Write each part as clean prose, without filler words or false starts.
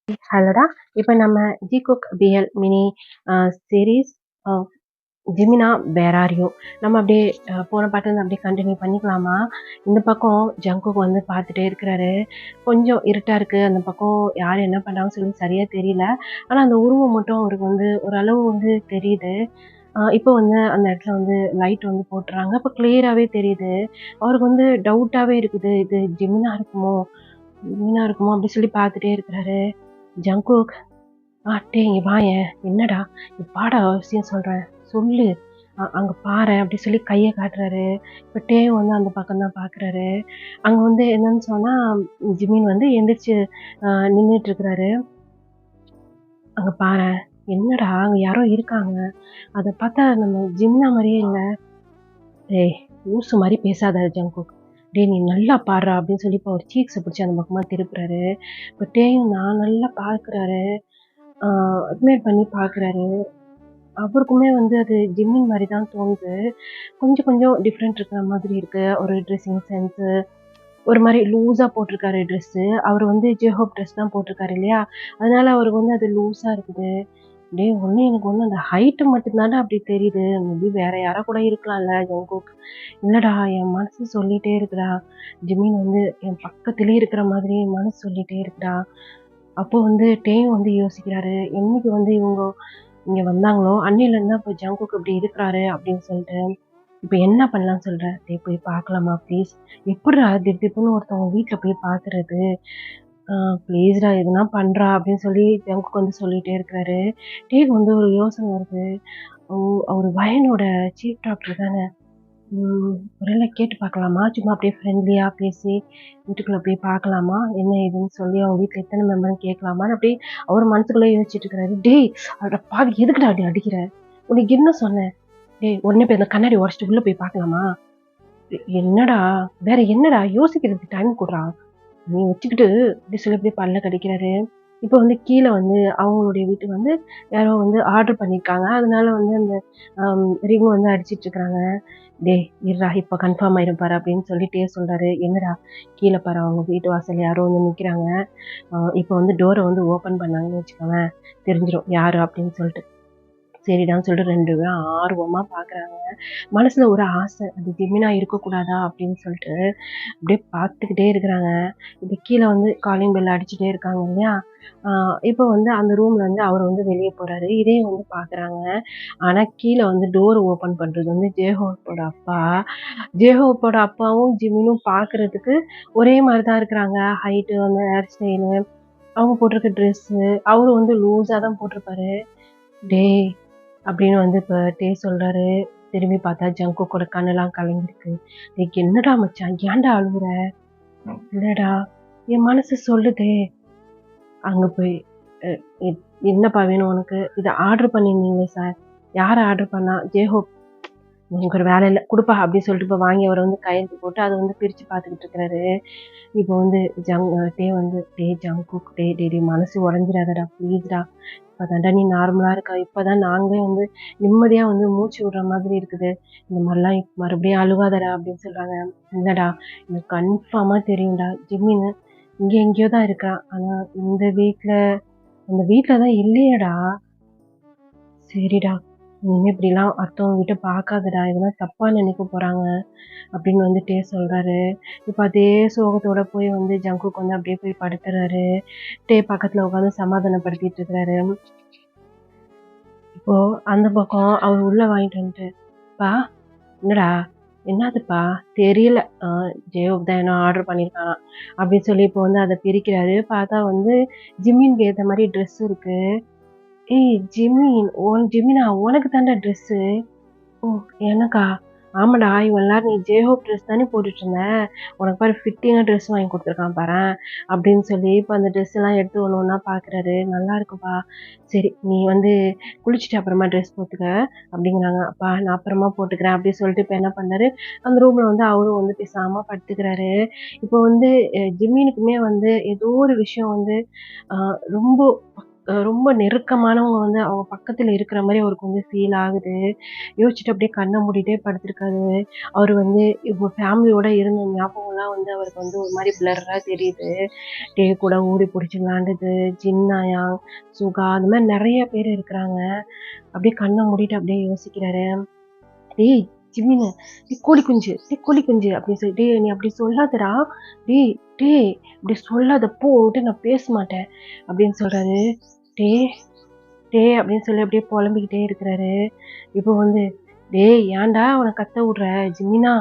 ஹலோடா! இப்ப நம்ம Jikook BL mini series அ ஜெமினா வேர் ஆர் யூ நம்ம அப்படியே போன பாட்டுலருந்து அப்படியே கன்டின்யூ பண்ணிக்கலாமா? இந்த பக்கம் ஜங்குக் வந்து பார்த்துட்டே இருக்கிறாரு. கொஞ்சம் இருட்டா இருக்கு. அந்த பக்கம் யார் என்ன பண்றாங்கன்னு சொல்லி சரியா தெரியல. ஆனா அந்த உருவம் மட்டும் அவருக்கு வந்து ஓரளவு வந்து தெரியுது. இப்போ வந்து அந்த இடத்துல வந்து லைட் வந்து போட்டுறாங்க. அப்ப கிளியராவே தெரியுது. அவருக்கு வந்து டவுட்டாவே இருக்குது. இது ஜெமினா இருக்குமோ? ஜெமினா இருக்குமோ? அப்படி சொல்லி பார்த்துட்டே இருக்கிறாரு. ஜங்குக் டேய் இங்க வாயேன். என்னடா? வாடா விஷயம் சொல்றேன். சொல்லு. அங்க பாரேன் அப்படி சொல்லி கைய காட்டுறாரு. இப்ப டேயும் வந்து அந்த பக்கம் தான் பார்க்குறாரு. அங்க வந்து என்னன்னு சொன்னா, ஜிமின் வந்து எந்திரிச்சு நின்னுட்டு இருக்கிறாரு. அங்க பாரேன். என்னடா? அங்க யாரோ இருக்காங்க. அத பார்த்தா நம்ம ஜிம்னா மாரியே இல்ல. டேய் லூசு மாரி பேசாத ஜங்குக். டேய் நீ நல்லா பாடுறா அப்படின்னு சொல்லி இப்ப அவர் சீக்ஸ பிடிச்சு அந்த பக்கமா திருப்புறாரு. இப்ப டேயும் நான் நல்லா பார்க்குறாரு. அட்மையர் பண்ணி பார்க்குறாரு. அவருக்குமே வந்து அது ஜிம்மின் மாரி தான் தோணுது. கொஞ்சம் கொஞ்சம் டிஃப்ரெண்ட் இருக்கிற மாதிரி இருக்கு. ஒரு ட்ரெஸ்ஸிங் சென்ஸு, ஒரு மாரி லூஸா போட்டிருக்காரு ட்ரெஸ்ஸு. அவரு வந்து ஜேஹோப் ட்ரெஸ் தான் போட்டிருக்காரு இல்லையா? அதனால அவருக்கு வந்து அது லூஸா இருக்குது. டேய் எனக்கு ஒண்ணு அந்த ஹைட் மட்டும் தான்டா அப்படி தெரியுது. மேபி வேற யாரோ கூட இருக்கலாம்ல ஜங்குக். இல்லடா என் மனசு சொல்லிட்டே இருக்குடா. ஜிமின் வந்து என் பக்கத்திலேயே இருக்கிற மாதிரி என் மனசு சொல்லிட்டே இருக்குடா. அப்போ வந்து டேயும் வந்து யோசிக்கிறாரு. என்னைக்கு வந்து இவங்க இங்க வந்தாங்களோ, அன்னையிலேருந்து தான் இப்ப ஜங்குக் இப்படி இருக்கிறாரு அப்படின்னு சொல்லிட்டு. இப்ப என்ன பண்ணலாம்னு சொல்ற? டேய் போய் பார்க்கலாமா ப்ளீஸ்? எப்புட்றா திடுதிப்புன்னு ஒருத்தவங்க வீட்ல போய் பார்க்கறது? ஆ ப்ளீஸ்டா எதுனா பண்றா அப்படின்னு சொல்லி ஜங்குக் வந்து சொல்லிட்டே இருக்கிறாரு. டேய்க்கு வந்து ஒரு யோசனை வருது. ஓ! அவரு வயனோட சீஃப் டாக்டர் தானே. ஒரு வேளை கேட்டு பார்க்கலாமா? சும்மா அப்படியே ஃப்ரெண்ட்லியா பேசி வீட்டுக்குள்ள போய் பார்க்கலாமா? என்ன ஏதுன்னு சொல்லி அவங்க வீட்ல எத்தன மெம்பர்ன்னு கேட்கலாமான்னு அப்படியே அவர் மனசுக்குள்ளே யோசிச்சுட்டு இருக்கிறாரு. டேய்! அட பாவி எதுக்குடா அப்படி அடிக்கிற? உனக்கு என்ன சொன்னேன்? டேய் உடனே போய் அந்த கண்ணாடி உடைச்சிட்டு உள்ள போய் பார்க்கலாமா? என்னடா? வேற என்னடா? யோசிக்கிறதுக்கு டைம் குட்றா. நீ வச்சுக்கிட்டு இப்படி சொல்லி அப்படியே பல்ல கடிக்கிறாரு. இப்ப வந்து கீழ வந்து அவங்களுடைய வீட்டுக்கு வந்து யாரோ வந்து ஆர்டர் பண்ணியிருக்காங்க. அதனால வந்து அந்த ரிங் வந்து அடிச்சிட்டு இருக்காங்க. "டேய் இருடா இப்ப கன்ஃபார்ம் ஆயிரும் பாரு" அப்படின்னு சொல்லிட்டே சொல்றாரு. "என்னடா கீழ பாரு அவங்க வீட்டு வாசல்ல யாரோ வந்து நிக்கிறாங்க. இப்ப வந்து டோர வந்து ஓப்பன் பண்ணாங்கன்னு வச்சுக்கோவேன், தெரிஞ்சிரும் யாரு அப்படின்னு சொல்லிட்டு." சரிடான்னு சொல்லிட்டு 2 பேரும் ஆர்வமா பார்க்குறாங்க. மனசுல ஒரு ஆசை. அது ஜெமினா இருக்கக்கூடாதா அப்படின்னு சொல்லிட்டு அப்படியே பார்த்துக்கிட்டே இருக்கிறாங்க. இப்ப கீழ வந்து காலிங் பெல் அடிச்சுட்டே இருக்காங்க இல்லையா? ஆ இப்ப வந்து அந்த ரூம்ல இருந்து அவரு வந்து வெளிய போறாரு. இதையும் வந்து பார்க்குறாங்க. ஆனா கீழ வந்து டோர் ஓப்பன் பண்றது வந்து ஜேஹோப்போட அப்பா. ஜேஹோப்போட அப்பாவும் ஜிமினும் பார்க்கறதுக்கு ஒரே மாரி தான் இருக்கிறாங்க. ஹைட்டு வந்து ஹேர் ஸ்டைலு, அவங்க போட்டிருக்க ட்ரெஸ்ஸு, அவரு வந்து லூஸா தான் போட்டிருப்பாரு. "டேய்" அப்படின்னு வந்து இப்ப டே சொல்றாரு. திரும்பி பார்த்தா ஜங்குக்கோட கண்ணெல்லாம் கலங்கிருக்கு. "டேய் என்னடா மச்சான்? ஏன்டா அழுவுற?" "இல்லடா, என் மனசு சொல்லுதே." அங்க போய் "அ எ என்னப்பா வேணும் உனக்கு? இத ஆர்டர் பண்ணியிருந்தீங்களே சார். யார் ஆர்டர் பண்ணா?" "ஜேஹோப்." "உனக்கு ஒரு வேலை இல்ல. குடுப்பா" அப்படின்னு சொல்லிட்டு இப்ப வாங்கி அவரு வந்து கையெழுத்து போட்டு அத வந்து பிரிச்சு பார்த்துக்கிட்டு இருக்கிறாரு. இப்போ வந்து டே வந்து "டேய் ஜங்குக், டேய் டேய் டேய் மனசு உடைஞ்சிராதடா ப்ளீஸ்டா. இப்பதான்டா நீ நார்மலா இருக்க. இப்பதான் நாங்களே வந்து நிம்மதியா வந்து மூச்சு விடுற மாதிரி இருக்குது. இந்த மாரிலாம் மறுபடியும் அழுவாதடா" அப்படின்னு சொல்றாங்க. "இல்லடா எனக்கு கன்ஃபார்மா தெரியும்டா. ஜிம்மின்னு இங்க எங்கேயோ தான் இருக்கான். ஆனா இந்த வீட்ல அந்த வீட்ல தான் இல்லையேடா." "சரிடா. இனிமே இப்படிலாம் அடுத்தவங்ககிட்ட பார்க்காதடா. எதுனா தப்பா நினைக்க போறாங்க." அப்படின்னு வந்து டே சொல்றாரு. இப்ப அதே சோகத்தோட போய் வந்து ஜங்குக் வந்து அப்படியே போய் படுத்துறாரு. டே பக்கத்துல உட்காந்து சமாதானப்படுத்திட்டு இருக்கிறாரு. இப்போ அந்த பக்கம் அவர் உள்ள வாங்கிட்டு வந்துட்டு, "அப்பா, என்னடா? என்னாதுப்பா? தெரியல. ஜேயோப் தான் ஏதோ ஆர்டர் பண்ணியிருக்கானாம்." அப்படின்னு சொல்லி இப்போ வந்து அத பிரிக்கிறாரு. பார்த்தா வந்து ஜிம்மின்க்கு ஏத்த மாரி ட்ரெஸ் இருக்கு. "ஏய் ஜிம்மின், ஜிமினா உனக்கு தான்டா ட்ரெஸ்ஸு." ஓ! எனக்கா? ஆமாடா. இவ்வளோ நேரம் நீ ஜேஹோப் ட்ரெஸ் தானே போட்டுட்ருந்த. உனக்கு பாரு ஃபிட்டிங்கா ட்ரெஸ் வாங்கி குடுத்துருக்கான் பாரேன். அப்படின்னு சொல்லி இப்ப அந்த ட்ரெஸ்ஸெல்லாம் எடுத்து ஒண்ணு ஒண்ணா பார்க்குறாரு. நல்லா இருக்குப்பா. சரி நீ வந்து குளிச்சுட்டு அப்புறமா ட்ரெஸ் போட்டுக்க அப்படிங்கிறாங்க. அப்பா நான் அப்புறமா போட்டுக்கிறேன் அப்படின்னு சொல்லிட்டு இப்ப என்ன பண்ணாரு, அந்த ரூம்ல வந்து அவரும் வந்து பேசாம படுத்துக்கிறாரு. இப்போ வந்து ஜிம்மினுக்குமே வந்து ஏதோ ஒரு விஷயம் வந்து அ ரொம்ப ரொம்ப நெருக்கமானவங்க வந்து அவங்க பக்கத்துல இருக்கிற மாரி அவருக்கு வந்து ஃபீல் ஆகுது. யோசிச்சுட்டு அப்படியே கண்ண மூடிட்டே படுத்திருக்காரு. அவரு வந்து இப்போ ஃபேமிலியோட இருந்த ஞாபகம்லாம் வந்து அவருக்கு வந்து ஒரு மாரி பிளர்ரா தெரியுது. கூட ஓடி புடிச்சு விளையாண்டது, ஜின்னாயா, சுகா அந்த மாரி நெறைய பேர் இருக்கிறாங்க. அப்படியே கண்ண மூடிட்டு அப்படியே யோசிக்கிறாரு. "டேய் ஜிமினு, டேய் கோழி குஞ்சு, டேய் கோழி குஞ்சு" அப்படின்னு சொல்லி, "டேய் நீ அப்படி சொல்லாதடா. டேய் டேய் இப்படி சொல்லாத போ உன்கிட்ட நான் பேச மாட்டேன்" அப்படின்னு சொல்றாரு. "டேய் டேய்" அப்படின்னு சொல்லி அப்படியே புலம்பிக்கிட்டே இருக்கிறாரு. இப்போ வந்து, "டேய் ஏன்டா அவன கத்த விடுற? ஜிமினா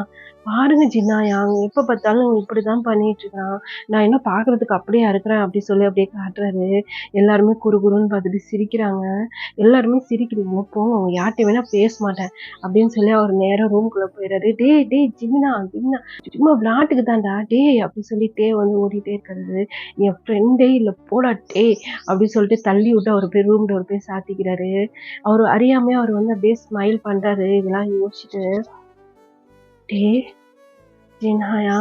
பாருங்க ஜின்னாயா, அவன் எப்ப பார்த்தாலும் இப்படிதான் பண்ணிட்டு இருக்கான். நான் என்ன பார்க்கறதுக்கு அப்படியா இருக்கிறேன்?" அப்படி சொல்லி அப்படியே காட்டுறாரு. எல்லாருமே குறுகுறுன்னு பார்த்துட்டு சிரிக்கிறாங்க. எல்லாருமே சிரிக்கிறீங்க, போங்க உங்க யார்ட்ட வேணா பேச மாட்டேன் அப்படின்னு சொல்லி அவர் நேரா ரூம்குள்ள போயிறாரு. "டேய் டேய் ஜிமினா ஜிமினா சும்மா விளையாட்டுக்கு தான்டா டேய்" அப்படி சொல்லிட்டே வந்து ஓடிட்டே இருக்காரு. "என் ஃப்ரெண்டே இல்ல போடா டேய்" அப்படின்னு சொல்லிட்டு தள்ளி விட்டு அவர் போய் ரூம் டோர் போய் சாத்திக்கிறாரு. அவரு அறியாமையே அவர் வந்து அப்படியே ஸ்மைல் பண்றாரு. இதெல்லாம் யோசிச்சுட்டு, "டேய் ஜின்ஹாயா"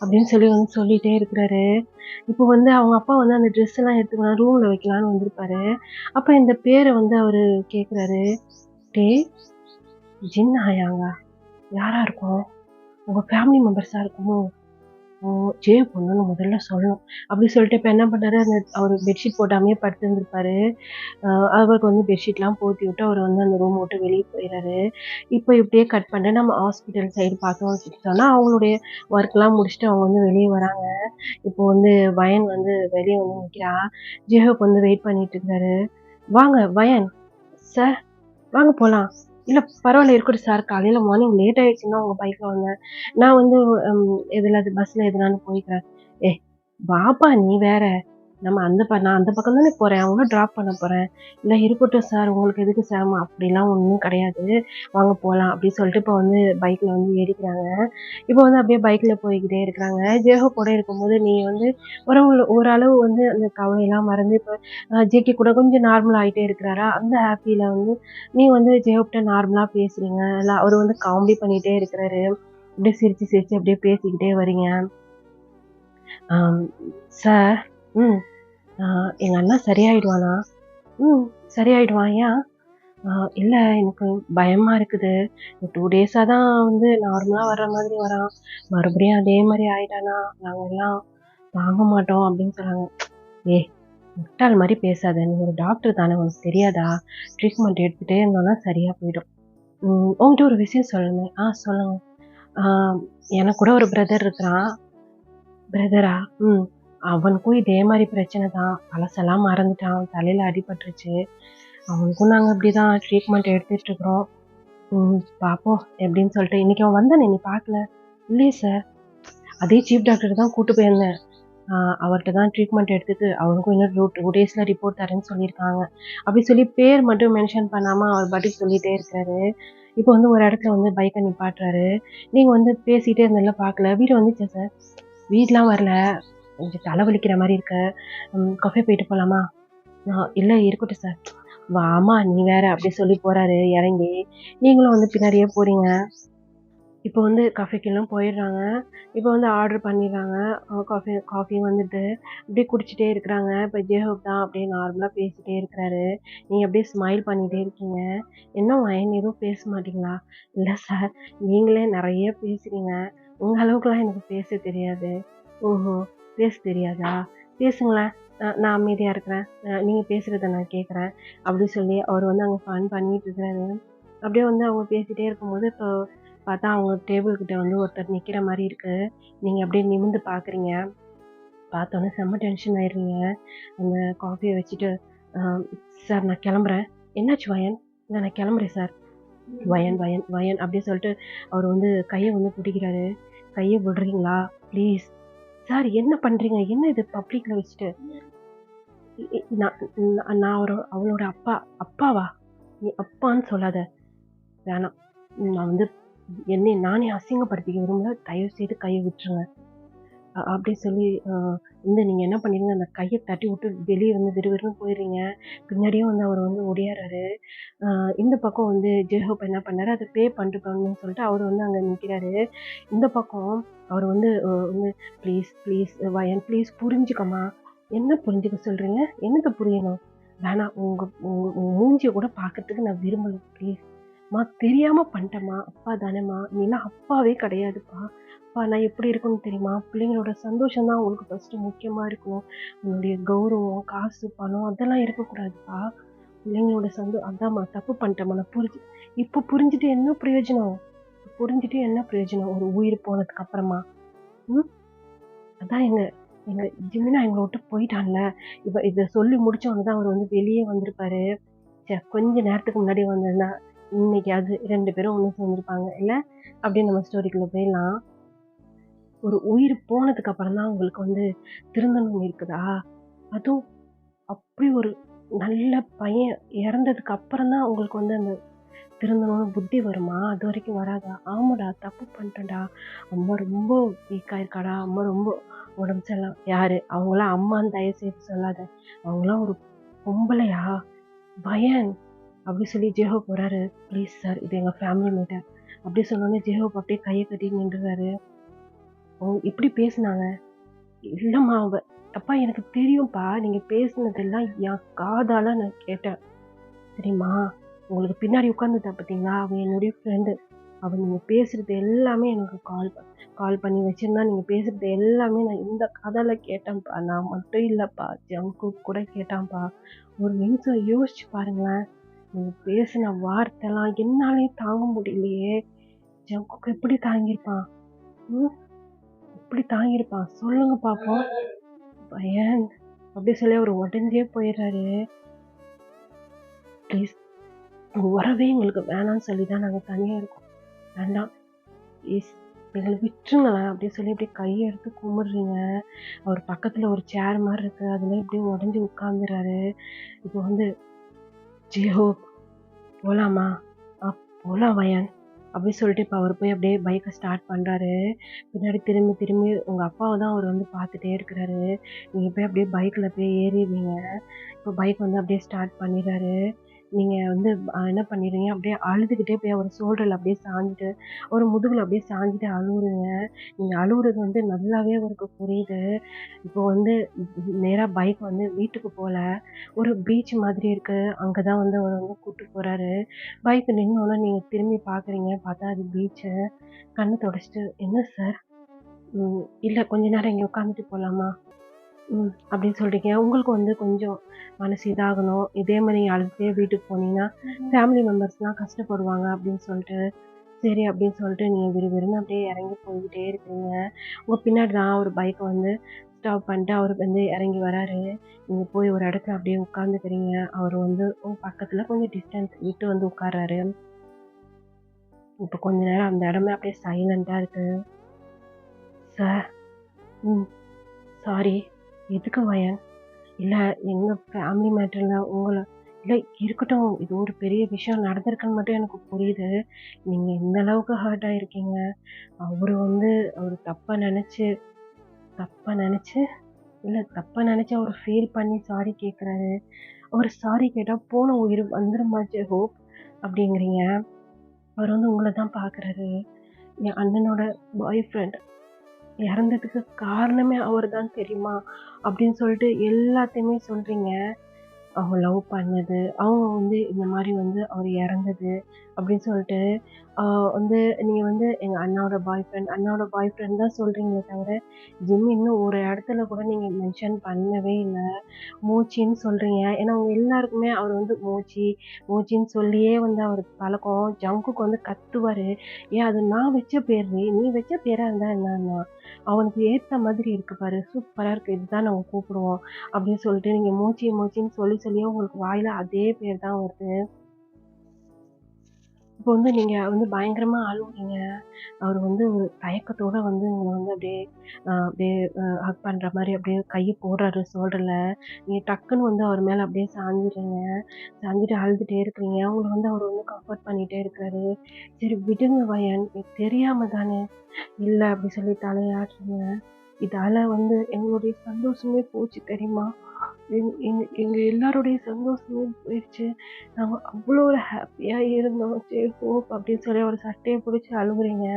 அப்படின்னு சொல்லி வந்து சொல்லிட்டே இருக்கிறாரு. இப்போ வந்து அவங்க அப்பா வந்து அந்த ட்ரெஸ் எல்லாம் எடுத்துக்கலாம் ரூம்ல வைக்கலான்னு வந்திருப்பாரு. அப்ப இந்த பேர வந்து அவரு கேட்கிறாரு. "டேய் ஜின்ஹாயாங்க யாரா இருக்கும்? உங்க ஃபேமிலி மெம்பர்ஸா இருக்குமோ? ஓ! ஜே பொண்ணுன்னு முதல்ல சொல்லணும்." அப்படி சொல்லிட்டு இப்ப என்ன பண்ணாரு, அந்த அவரு பெட்ஷீட் போடாமயே படுத்திருந்திருப்பாரு. அ அவருக்கு வந்து பெட்ஷீட்லாம் போத்தி விட்டு அவரு வந்து அந்த ரூம் விட்டு வெளிய போயிறாரு. இப்ப இப்படியே கட் பண்ணி நம்ம ஹாஸ்பிட்டல் சைடு பார்த்தோம்னு வச்சுக்கிட்டோம்னா, அவங்களுடைய ஒர்க்லாம் முடிச்சுட்டு அவங்க வந்து வெளிய வராங்க. இப்போ வந்து வயன் வந்து வெளிய வந்து நிக்கிறா. ஜேஹோப் வந்து வெயிட் பண்ணிட்டு இருக்காரு. "வாங்க வயன், சார் வாங்க போலாம்." "இல்ல பரவால்ல இருக்கட்டும் சார். காலையில மார்னிங் லேட் ஆயிடுச்சுன்னு தான் உங்க பைக்ல வந்தேன். நான் வந்து எதுலாது பஸ்ல எதுனாலும் போய்க்கிறேன்." "ஏய் வாப்பா நீ வேற. நம்ம நான் அந்த பக்கம் தானே போறேன். அவங்கள டிராப் பண்ண போறேன்." "இல்ல இருக்கட்டும் சார். உங்களுக்கு எதுக்கு சிரமம்?" "அப்படிலாம் ஒண்ணும் கிடையாது. வாங்க போலாம்." அப்படின்னு சொல்லிட்டு இப்ப வந்து பைக்ல வந்து ஏறிக்கிறாங்க. இப்ப வந்து அப்படியே பைக்ல போய்க்கிட்டே இருக்கிறாங்க. ஜேஹோப் கூட இருக்கும்போது நீ வந்து ஓரளவு வந்து அந்த கவலையெல்லாம் மறந்து இப்ப ஜேகே கூட கொஞ்சம் நார்மல் ஆயிட்டே இருக்கிறாரா, அந்த ஹாப்பில வந்து நீ வந்து ஜேஹோப்ட்ட நார்மலா பேசுறீங்க. இல்ல அவரு வந்து காமெடி பண்ணிட்டே இருக்கிறாரு. அப்படியே சிரிச்சு சிரிச்சு அப்படியே பேசிக்கிட்டே வரீங்க. ஆம் சார், ம். அ எங்க அண்ணன் சரியாயிடுவானா? ம். சரியாயிடுவான். ஏன்? அ இல்ல எனக்கு பயமா இருக்குது. 2 டேஸா தான் வந்து நார்மலா வர்ற மாதிரி வரான். மறுபடியும் அதே மாரி ஆயிட்டானா, நாங்கலாம் தாங்க மாட்டோம் அப்படின்னு சொன்னாங்க. ஏய்! முட்டாள் மாரி பேசாத. நீ ஒரு டாக்டர் தானே உனக்கு தெரியாதா? ட்ரீட்மெண்ட் எடுத்துட்டே இருந்தோம்னா சரியா போயிடும். உன்கிட்ட ஒரு விஷயம் சொல்லணும். சொல்லுங்க. ஆ எனக்கு கூட ஒரு பிரதர் இருக்கிறான். பிரதரா? ம். அவனுக்கும் இதே மாரி பிரச்சனை தான். பழசெல்லாம் மறந்துட்டான். தலையில அடிபட்டுருச்சு. அவனுக்கும் நாங்க இப்படிதான் ட்ரீட்மெண்ட் எடுத்துட்டு இருக்கிறோம். பார்ப்போம் எப்படின்னு சொல்லிட்டு. இன்னைக்கு அவன் வந்தானே நீ பார்க்கல? இல்லையே சார். அதே சீஃப் டாக்டர் தான் கூட்டு போயிருந்தேன். ஆ அவர்ட்ட தான் ட்ரீட்மெண்ட் எடுத்துட்டு அவனுக்கும் இன்னும் 2 டேஸ்ல ரிப்போர்ட் தரேன்னு சொல்லியிருக்காங்க. அப்படி சொல்லி பேர் மட்டும் மென்ஷன் பண்ணாம அவர் பாட்டுக்கு சொல்லிட்டே இருக்காரு. இப்போ வந்து ஒரு இடத்துல வந்து பைக்க நிப்பாட்டுறாரு. நீங்க வந்து பேசிட்டே இருந்தீங்கல்ல பார்க்கல. வீடு வந்துச்சா சார்? வீடுலாம் வரல. கொஞ்சம் தலை வலிக்கிற மாரி இருக்கு. கஃபே போயிட்டு போலாமா? இல்ல இருக்கட்டும் சார். வாம்மா நீ வேற அப்படி சொல்லி போறாரு இறங்கி. நீங்களும் வந்து பின்னாடியே போறீங்க. இப்போ வந்து கஃபேக்கெல்லாம் போயிடுறாங்க. இப்போ வந்து ஆர்டர் பண்ணிடுறாங்க. காஃபியும் வந்துடுது. அப்படியே குடிச்சிட்டே இருக்கிறாங்க. இப்போ ஜேஹோப் தான் அப்படியே நார்மலா பேசிட்டே இருக்கிறாரு. நீங்க அப்படியே ஸ்மைல் பண்ணிட்டே இருக்கீங்க. என்ன வயன் எதுவும் பேச மாட்டீங்களா? இல்ல சார். நீங்களே நெறைய பேசுறீங்க. உங்க அளவுக்குலாம் எனக்கு பேச தெரியாது. ஓஹோ! பேச தெரியாதா? பேசுங்களேன். நான் அமைதியா இருக்கிறேன். நீங்க பேசுறத நான் கேட்குறேன். அப்படி சொல்லி அவர் வந்து அங்க ஃபன் பண்ணிட்டு இருக்கிறாரு. அப்படியே வந்து அவங்க பேசிட்டே இருக்கும்போது, இப்போ பார்த்தா அவங்க டேபிள் கிட்ட வந்து ஒருத்தர் நிக்கிற மாரி இருக்கு. நீங்க அப்படியே நிமிர்ந்து பார்க்குறீங்க. பார்த்தோனே செம்ம டென்ஷன் ஆயிடுறீங்க. அந்த காஃபிய வச்சுட்டு, "அ சார் நான் கிளம்புறேன்." "என்னாச்சு வயன்?" "இல்ல நான் கிளம்புறேன் சார்." "வயன், வயன், வயன்" அப்படியே சொல்லிட்டு அவரு வந்து கைய வந்து பிடிக்கிறாரு. "கைய விடுறீங்களா? ப்ளீஸ்." "சார் என்ன பண்றீங்க? என்ன இது பப்ளிக்ல வச்சுட்டு?" இ இ நான் நான் அவளோட அப்பா. "அப்பாவா? நீ அப்பான்னு சொல்லாத. வேணாம். நான் வந்து என்னைய நானே அசிங்கப்படுத்திக்க விரும்பல. தயவு செய்து கைய விட்டுருங்க." அப்படி சொல்லி வந்து நீங்க என்ன பண்ணீங்க, அந்த கைய தட்டி விட்டு வெளிய வந்து விறுவிறுன்னு போயிடுறீங்க. பின்னாடியே வந்து அவரு வந்து ஓடியாராரு. அ இந்த பக்கம் வந்து ஜேஹோப் என்ன பண்ணாரு, அத பே பண்ணிட்டு போங்கன்னு சொல்லிட்டு அவரு வந்து அங்க நிக்கிறாரு. இந்த பக்கம் அவரு வந்து வந்து "ப்ளீஸ், ப்ளீஸ் வயன் ப்ளீஸ் புரிஞ்சுக்கம்மா." "என்ன புரிஞ்சுக்க சொல்றீங்க? என்னத்த புரியணும்?" வேணாம். உங்க உங்க உங்க மூஞ்சிய கூட பார்க்கறதுக்கு நான் விரும்பல. ப்ளீஸ். தெரியாம பண்ணிட்டேம்மா. அப்பா தானேம்மா. நீலாம் அப்பாவே கிடையாதுப்பா. அப்பா நான் எப்படி இருக்கணும்னு தெரியுமா? பிள்ளைங்களோட சந்தோஷம் தான் உங்களுக்கு ஃபர்ஸ்ட்டு முக்கியமா இருக்கணும். உன்னுடைய கௌரவம், காசு, பணம் அதெல்லாம் இருக்கக்கூடாதுப்பா. பிள்ளைங்களோட அதாம்மா தப்பு பண்ணிட்டேம்மா. நான் இப்ப புரிஞ்சுட்டு என்ன பிரயோஜனம்? புரிஞ்சுட்டு என்ன பிரயோஜனம்? ஒரு உயிர் போனதுக்கு அப்புறமா? ம். அதான் எங்க எங்க ஜிமினா எங்கள விட்டு போயிட்டான்ல. இத சொல்லி முடிச்ச உடனே தான் அவரு வந்து வெளியே வந்திருப்பாரு. கொஞ்ச நேரத்துக்கு முன்னாடி வந்திருந்தா, இன்னைக்காவது 2 பேரும் ஒண்ணு சேர்ந்திருப்பாங்க இல்ல? அப்படியே நம்ம ஸ்டோரிக்குள்ள போயிடலாம். ஒரு உயிர் போனதுக்கு அப்புறம் தான் உங்களுக்கு வந்து திருந்தணும்னு இருக்குதா? அதுவும் அப்படி ஒரு நல்ல பையன் இறந்ததுக்கு அப்புறம் தான் உங்களுக்கு வந்து அந்த திருந்தணும்னு புத்தி வருமா? அதுவரைக்கும் வராதா? ஆமாடா, தப்பு பண்ணிட்டேன்டா. அம்மா ரொம்ப வீக்கா இருக்காடா. அம்மா ரொம்ப உடம்பு சரியில்ல. யாரு? அவங்களாம் அம்மான்னு தயவு செய்து சொல்லாத. அவங்களாம் ஒரு பொம்பளையா? பயன் அப்படி சொல்லி ஜெஹோப் வராரு. ப்ளீஸ் சார், இது எங்க ஃபேமிலி மேட்டர். அப்படி சொன்னோனே ஜெஹோப் அப்படியே கைய கட்டிட்டு நின்றுறாரு. இப்படி பேசுனாங்க. இல்லம்மா அப்பா எனக்கு தெரியும்ப்பா. நீங்க பேசுனதெல்லாம் என் காதால நான் கேட்டேன். தெரியுமா? உங்களுக்கு பின்னாடி உட்கார்ந்துட்டா பார்த்தீங்களா? அவ என்னுடைய ஃப்ரெண்டு. அவ நீங்க பேசுறது எல்லாமே எனக்கு கால் பண்ணி வச்சிருந்தா, நீங்க பேசுறது எல்லாமே நான் இந்த காதால கேட்டேன்ப்பா. நான் மட்டும் இல்லப்பா. ஜங்குக் கூட கேட்டான்ப்பா. ஒரு நிமிஷம் யோசிச்சு பாருங்களேன். நீங்க பேசின வார்த்தைலாம் என்னாலயே தாங்க முடியலையே. ஜங்குக் எப்படி தாங்கியிருப்பான்? ம். எப்படி தாங்கியிருப்பான்? சொல்லுங்க பாப்போம். பயன் அப்படி சொல்லி அவரு உடைஞ்சே போயிடுறாரு. ப்ளீஸ் உறவே எங்களுக்கு வேணாம்னு சொல்லி தான் நாங்க தனியா இருக்கோம். வேண்டாம். ப்ளீஸ் எங்கள விட்டுருங்களேன் அப்படின்னு சொல்லி அப்படியே கைய எடுத்து கும்பிடுறீங்க. அவர் பக்கத்துல ஒரு சேர் மாரி இருக்கு. அதுல இப்படியே உடைஞ்சு உட்கார்ந்துறாரு. இப்போ வந்து ஜிஹோ போலாமா? போலாம் வயான். அப்படி சொல்லிட்டு இப்ப அவரு போய் அப்படியே பைக்க ஸ்டார்ட் பண்றாரு. பின்னாடி திரும்பி திரும்பி உங்க அப்பாவ தான் அவரு வந்து பார்த்துட்டே இருக்கிறாரு. நீங்க போய் அப்படியே பைக்ல போய் ஏறிருவீங்க. இப்போ பைக் வந்து அப்படியே ஸ்டார்ட் பண்ணிடுறாரு. நீங்க வந்து என்ன பண்ணிடுறீங்க, அப்படியே அழுதுகிட்டே போய் அவர் ஷோல்டர்ல அப்படியே சாஞ்சுட்டு, அவர் முதுகுல அப்படியே சாஞ்சுட்டு அழுவுறீங்க. நீங்க அழுவுறது வந்து நல்லாவே அவருக்கு புரியுது. இப்போ வந்து நேரா பைக் வந்து வீட்டுக்கு போல, ஒரு பீச் மாதிரி இருக்கு. அங்க தான் வந்து அவர வந்து கூட்டு போறாரு. பைக் நின்னோனே நீங்க திரும்பி பார்க்குறீங்க. பார்த்தா அது பீச்சு. கண்ண தொடச்சுட்டு, "என்ன சார்? இல்ல கொஞ்ச நேரம் இங்க உட்காந்துட்டு போலாமா?" அப்படின்னு சொல்றீங்க. உங்களுக்கு வந்து கொஞ்சம் மனசு இதாகணும். இதே மாரி அழுதுட்டே வீட்டுக்கு போனீங்கன்னா, ஃபேமிலி மெம்பர்ஸ்லாம் கஷ்டப்படுவாங்க அப்படின்னு சொல்லிட்டு, சரி அப்படின்னு சொல்லிட்டு நீங்க விறுவிறுன்னு அப்படியே இறங்கி போய்க்கிட்டே இருக்கிறீங்க. உங்க பின்னாடி தான் ஒரு பைக்க வந்து ஸ்டாப் பண்ணிட்டு அவரு வந்து இறங்கி வராரு. நீங்க போய் ஒரு இடத்துல அப்படியே உட்காந்துக்கிறீங்க. அவரு வந்து உங்க பக்கத்துல கொஞ்சம் டிஸ்டன்ஸ் விட்டு வந்து உட்கார்றாரு. இப்ப கொஞ்ச நேரம் அந்த இடமே அப்படியே சைலன்ட்டா இருக்கு. சார், ம். சாரி. எதுக்கு வயன்? இல்ல எங்க ஃபேமிலி மேட்டர்ல இல்ல இருக்கட்டும். இது ஒரு பெரிய விஷயம் நடந்திருக்குன்னு மட்டும் எனக்கு புரியுது. நீங்க இந்த அளவுக்கு ஹர்ட் ஆயிருக்கீங்க. அவரு வந்து அவரு தப்பா நெனச்சு தப்பா நெனச்சு அவரு ஃபீல் பண்ணி சாரி கேட்குறாரு. அவரு சாரி கேட்டா போன உயிர் வந்துருமா ஹோப் அப்படிங்கிறீங்க. அவர் வந்து உங்கள தான் பார்க்குறாரு. என் அண்ணனோட பாய் ஃப்ரெண்ட் இறந்ததுக்கு காரணமே அவரு தான் தெரியுமா? அப்படின்னு சொல்லிட்டு எல்லாத்தையுமே சொல்றீங்க. அவங்க லவ் பண்ணது, அவங்க வந்து இந்த மாரி வந்து அவரு இறந்தது அப்படின்னு சொல்லிட்டு, ஆ வந்து நீங்க வந்து எங்க அண்ணாவோட பாய் ஃப்ரெண்ட் தான் சொல்றீங்களே தவிர, ஜிம் இன்னும் ஒரு இடத்துல கூட நீங்க மென்ஷன் பண்ணவே இல்ல. மூச்சின்னு சொல்றீங்க. ஏன்னா உங்க எல்லாருக்குமே அவரு வந்து மூச்சின்னு சொல்லியே வந்து அவருக்கு பழக்கம். ஜங்குக்கு வந்து கத்துவாரு. "ஏன் அது நான் வச்ச பேர்ரி, நீ வச்ச பேரா இருந்தா என்னன்னா? அவனுக்கு ஏத்த மாதிரி இருக்கு பாரு. சூப்பரா இருக்கு. இதுதான் நாங்க கூப்பிடுவோம்." அப்படின்னு சொல்லிட்டு நீங்க மூச்சின்னு சொல்லி சொல்லியே உங்களுக்கு வாயில அதே பேர் தான் வருது. இப்போ வந்து நீங்க வந்து பயங்கரமா அழுவுறீங்க. அவரு வந்து ஒரு தயக்கத்தோட வந்து உங்கள வந்து அப்படியே ஹக் பண்ற மாரி அப்படியே கைய போடுறாரு ஷோல்டர்ல. நீங்க டக்குன்னு வந்து அவர் மேல அப்படியே சாஞ்சிடுறீங்க. சாஞ்சுட்டு அழுதுட்டே இருக்கிறீங்க. உங்கள வந்து அவரு வந்து கம்ஃபோர்ட் பண்ணிட்டே இருக்கிறாரு. "சரி விடுங்க வயன். எனக்கு தெரியாம தானே." "இல்ல" அப்படி சொல்லி தலையாட்டுறீங்க. இதால வந்து எங்களுடைய சந்தோஷமே போச்சு தெரியுமா? எங்க எல்லாருடைய சந்தோஷமும் போயிடுச்சு. நாங்க அவ்வளோ ஒரு ஹாப்பியா இருந்தோம். சரி ஹோப் அப்படின்னு சொல்லி அவர் சட்டைய புடிச்சு அழுவுறீங்க.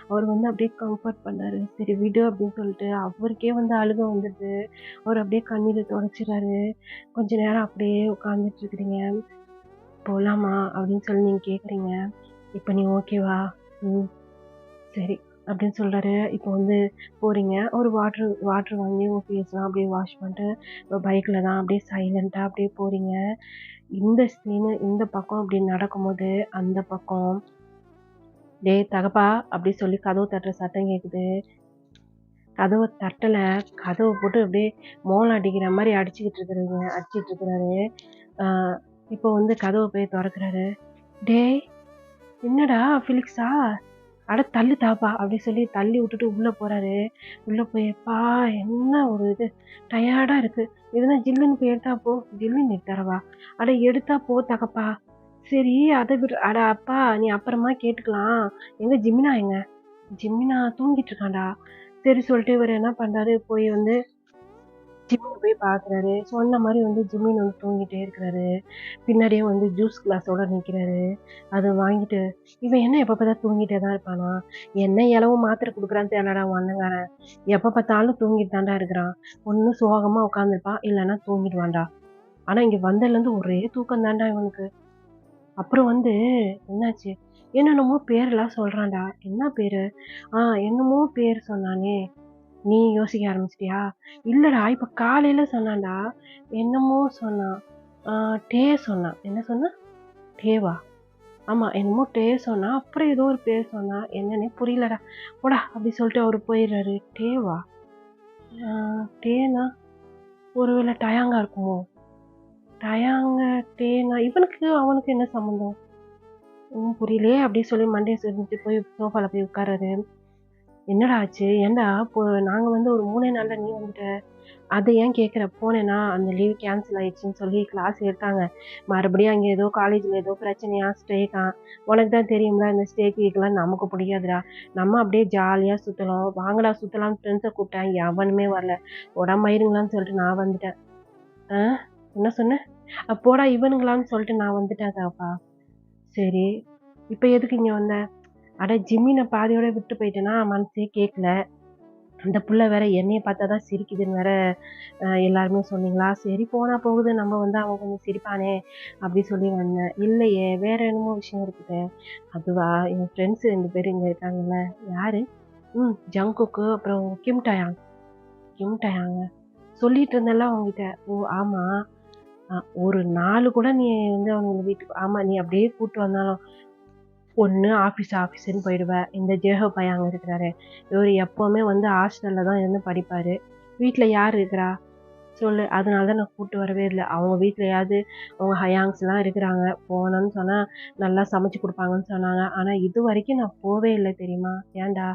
அவர் வந்து அப்படியே கம்ஃபர்ட் பண்ணாரு. சரி விடு அப்படின்னு சொல்லிட்டு அவருக்கே வந்து அழுக வந்துடுது. அவர் அப்படியே கண்ணீர தொடச்சுறாரு. கொஞ்ச நேரம் அப்படியே உட்கார்ந்துட்டு இருக்கிறீங்க. போலாமா அப்படின்னு சொல்லி நீங்க கேட்குறீங்க. இப்ப நீ ஓகேவா? ம். சரி. அப்படின்னு சொல்றாரு. இப்போ வந்து போறீங்க. ஒரு வாட்டர் வாங்கி உங்க ஃபேஸ்லாம் அப்படியே வாஷ் பண்ணிட்டு, பைக்ல தான் அப்படியே சைலன்ட்டா அப்படியே போறீங்க. இந்த சீனு இந்த பக்கம் அப்படி நடக்கும்போது, அந்த பக்கம் "டேய் தகப்பா" அப்படி சொல்லி கதவு தட்டுற சத்தம் கேட்குது. கதவ தட்டல. கதவ போட்டு அப்படியே மோளம் அடிக்கிற மாரி அடிச்சுட்டு இருக்கிறாரு. ஆ இப்போ வந்து கதவ போய் தொறக்குறாரு. "டேய் என்னடா ஃபிலிக்ஸா? அட தள்ளு தாப்பா" அப்படி சொல்லி தள்ளி விட்டுட்டு உள்ள போறாரு. உள்ள போய் "எப்பா என்ன ஒரு இது டயர்டா இருக்கு. எதுனா ஜில்லுன்னு போய் எடுத்தா போ." "ஜில்லுன்னு எடுத்து தரவா? அட எடுத்தா போ தகப்பா." "சரி அத விடு." "அட அப்பா நீ அப்புறமா கேட்டுக்கலாம். எங்க ஜிமினா எங்க?" "ஜிமினா தூங்கிட்டு இருக்கான்டா." சரி சொல்லிட்டு இவரு என்ன பண்றாரு, போய் வந்து ஜிம்மின போய் பார்க்குறாரு. சொன்ன மாரி வந்து ஜிம்மின் வந்து தூங்கிட்டே இருக்கிறாரு. பின்னாடியே வந்து ஜூஸ் கிளாஸோட நிக்கிறாரு. அத வாங்கிட்டு, இவன் என்ன எப்ப பார்த்தாலும் தூங்கிட்டே தான் இருப்பானா? என்ன எளவு மாத்திரை குடுக்குறான்னு தெரியலடா உன் அண்ணங்காரன். எப்ப பார்த்தாலும் தூங்கிட்டு தான்டா இருக்கிறான். ஒண்ணு சோகமா உட்காந்துருப்பான், இல்லன்னா தூங்கிடுவான்டா. ஆனா இங்க வந்ததுலேருந்து ஒரே தூக்கம் தான்டா இவனுக்கு. அப்புறம் வந்து என்னாச்சு? என்னென்னமோ பேரெல்லாம் சொல்றான்டா. என்ன பேரு? ஆ என்னமோ பேர் சொன்னானே! நீ யோசிக்க ஆரம்பிச்சிட்டியா? இல்லடா, இப்ப காலையில சொன்னான்டா. என்னமோ சொன்னான். ஆ டே சொன்னான். என்ன சொன்னான்? டேவா? ஆமா. என்னமோ டே சொன்னான். அப்புறம் ஏதோ ஒரு பேர் சொன்னான். என்னன்னே புரியலடா. போடா! அப்படி சொல்லிட்டு அவரு போயிறாரு. டேவா? ஆ டேனா, ஒருவேள டயாங்கா இருக்குமோ? டயாங்க, டேனா இவனுக்கு அவனுக்கு என்ன சம்மந்தம்? ஒண்ணும் புரியலையே! அப்படி சொல்லி மண்டைய சொரிஞ்சுட்டு போய் சோஃபால போய் உட்கார்றாரு. என்னடா ஆச்சு? ஏன்டா நாங்க வந்து ஒரு 3 நாள்ல நீ வந்துட்ட. அத ஏன் கேட்குற? போனேனா, அந்த லீவ் கேன்சல் ஆயிடுச்சுன்னு சொல்லி கிளாஸ் எடுத்தாங்க. மறுபடியும் அங்க ஏதோ காலேஜ்ல ஏதோ பிரச்சனையா, ஸ்ட்ரைக்கா. உனக்கு தான் தெரியும்ல இந்த ஸ்ட்ரைக் கீக்லாம் நமக்கு புடிக்காதுடா. நம்ம அப்படியே ஜாலியா சுத்தணும். வாங்கடா சுத்தலாம்ன்னு ஃப்ரெண்ட்ஸ கூப்பிட்டேன். எவனுமே வரல. போடாம இருங்களான்னு சொல்லிட்டு நான் வந்துட்டேன். ஆ என்ன சொன்ன? போடா இவனுங்களான்னு சொல்லிட்டு நான் வந்துட்டேன் அக்கா. சரி. இப்ப எதுக்கு இங்க வந்த? அட ஜிம்மின பாதியோட விட்டு போயிட்டேனா, மனசே கேட்கல. அந்த புள்ள வேற என்னைய பார்த்தா தான் சிரிக்குதுன்னு வேற எல்லாருமே சொன்னீங்களா? சரி போனா போகுது. நம்ம வந்து அவன் கொஞ்சம் சிரிப்பானே! அப்டி சொல்லி வந்தேன். இல்லையே! வேற என்னமோ விஷயம் இருக்குது. அதுவா? என் ஃப்ரெண்ட்ஸ் 2 பேரு இங்க இருக்காங்கல்ல. யாரு? ஜங்குக்கு அப்புறம் கிம் டயாங். கிம் டயாங்க. சொல்லிட்டு இருந்தேன்ல உன்கிட்ட. ஓ! ஆமா. அ ஒரு நாளு கூட நீ வந்து அவங்க வீட்டுக்கு ஆமா நீ அப்டியே கூட்டு வந்தாலும் ஒண்ணு ஆஃபீஸ்ன்னு போயிடுவ. இந்த ஜேஹோ பையன் அங்க இருக்கிறாரே, இவரு எப்பவுமே வந்து ஹாஸ்டல்ல தான் இருந்து படிப்பாரு. வீட்ல யார் இருக்கிறா? சொல்லு. அதனால தான் நான் கூட்டு வரவே இல்ல. அவங்க வீட்லயாவது அவங்க ஹயாங்ஸ்லாம் இருக்கிறாங்க. போனோன்னு சொன்னா நல்லா சமைச்சு குடுப்பாங்கன்னு சொன்னாங்க. ஆனா இதுவரைக்கும் நான் போவே இல்ல தெரியுமா? ஏன்டா?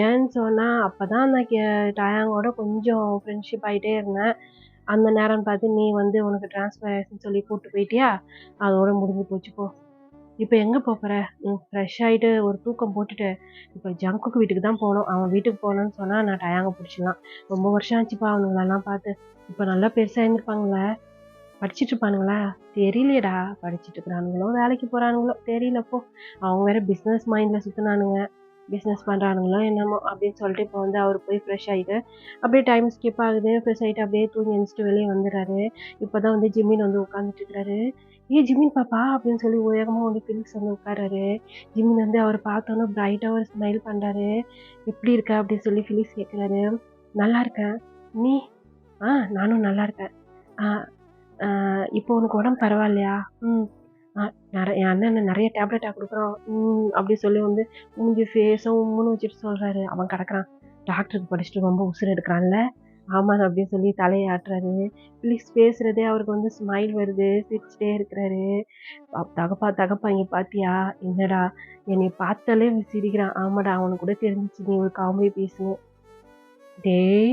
ஏன்னு சொன்னா, அப்பதான் நான் டயாங்கோட கொஞ்சம் ஃப்ரெண்ட்ஷிப் ஆயிட்டே இருந்தேன். அந்த நேரம்னு பார்த்து நீ வந்து உனக்கு ட்ரான்ஸ்ஃபர் ஆயிடுச்சுன்னு சொல்லி கூட்டு போயிட்டியா? அதோட முடிஞ்சு போச்சு போ. இப்ப எங்க போப்போற? ஃப்ரெஷ் ஆயிட்டு ஒரு தூக்கம் போட்டுட்டு, இப்ப ஜங்குக்கு வீட்டுக்கு தான் போணும். அவன் வீட்டுக்கு போனோன்னு சொன்னா, நான் டயாங்க புடிச்சிடலாம். ரொம்ப வருஷம் ஆச்சுப்பா அவனுங்களலாம் பார்த்து. இப்ப நல்லா பெருசா இருந்திருப்பாங்கல்ல? படிச்சுட்டு இருப்பானுங்களா? தெரியலையேடா! படிச்சுட்டு இருக்கிறானுங்களோ, வேலைக்கு போறானுங்களோ தெரியல போ. அவங்க வேற பிசினஸ் மைண்ட்ல சுத்துனானுங்க. பிசினஸ் பண்றானுங்களோ என்னமோ! அப்படின்னு சொல்லிட்டு இப்போ வந்து அவரு போய் ஃப்ரெஷ் ஆயிட்டு, அப்படியே டைம் ஸ்கிப் ஆகுது. ஃப்ரெஷ் ஆயிட்டு அப்படியே தூங்கி எந்திரிச்சுட்டு வெளிய வந்துர்றாரு. இப்பதான் வந்து ஜிம்மின் வந்து உட்கார்ந்துட்டு இருக்கிறாரு. "ஏய் ஜிம்மின் பாப்பா" அப்படின்னு சொல்லி வேகமா வந்து பிலிக்ஸ் வந்து உட்கார்றாரு. ஜிம்மின் வந்து அவர பார்த்தோனே பிரைட்டா ஒரு ஸ்மைல் பண்றாரு. "எப்படி இருக்க?" அப்படின்னு சொல்லி பிலிக்ஸ் கேட்கிறாரு. "நல்லா இருக்கேன். நீ?" நானும் நல்லா இருக்கேன்." "ஆ ஆ இப்போ உனக்கு உடம்பு பரவாயில்லையா?" "ம். அ என் அண்ணன் நெறைய டேப்லெட்டா குடுக்குறான்." அப்படி சொல்லி வந்து மூஞ்சி ஃபேஸும் உம்முன்னு வச்சுட்டு சொல்றாரு. அவன் கிடக்குறான். டாக்டருக்கு படிச்சுட்டு ரொம்ப உசுரு எடுக்குறான்ல. ஆமாங்க அப்படின்னு சொல்லி தலைய ஆட்டுறாரு. ப்ளீஸ் பேசுறதே அவருக்கு வந்து ஸ்மைல் வருது. சிரிச்சுட்டே இருக்கிறாரு. தகப்பா தகப்பா இங்க பாத்தியா? என்னடா என்னைய பார்த்தாலே இவன் சிரிக்கிறான். ஆமாடா அவனுக்கு கூட தெரிஞ்சுச்சு நீ ஒரு காமெடி பீஸ்ன்னு. டேய்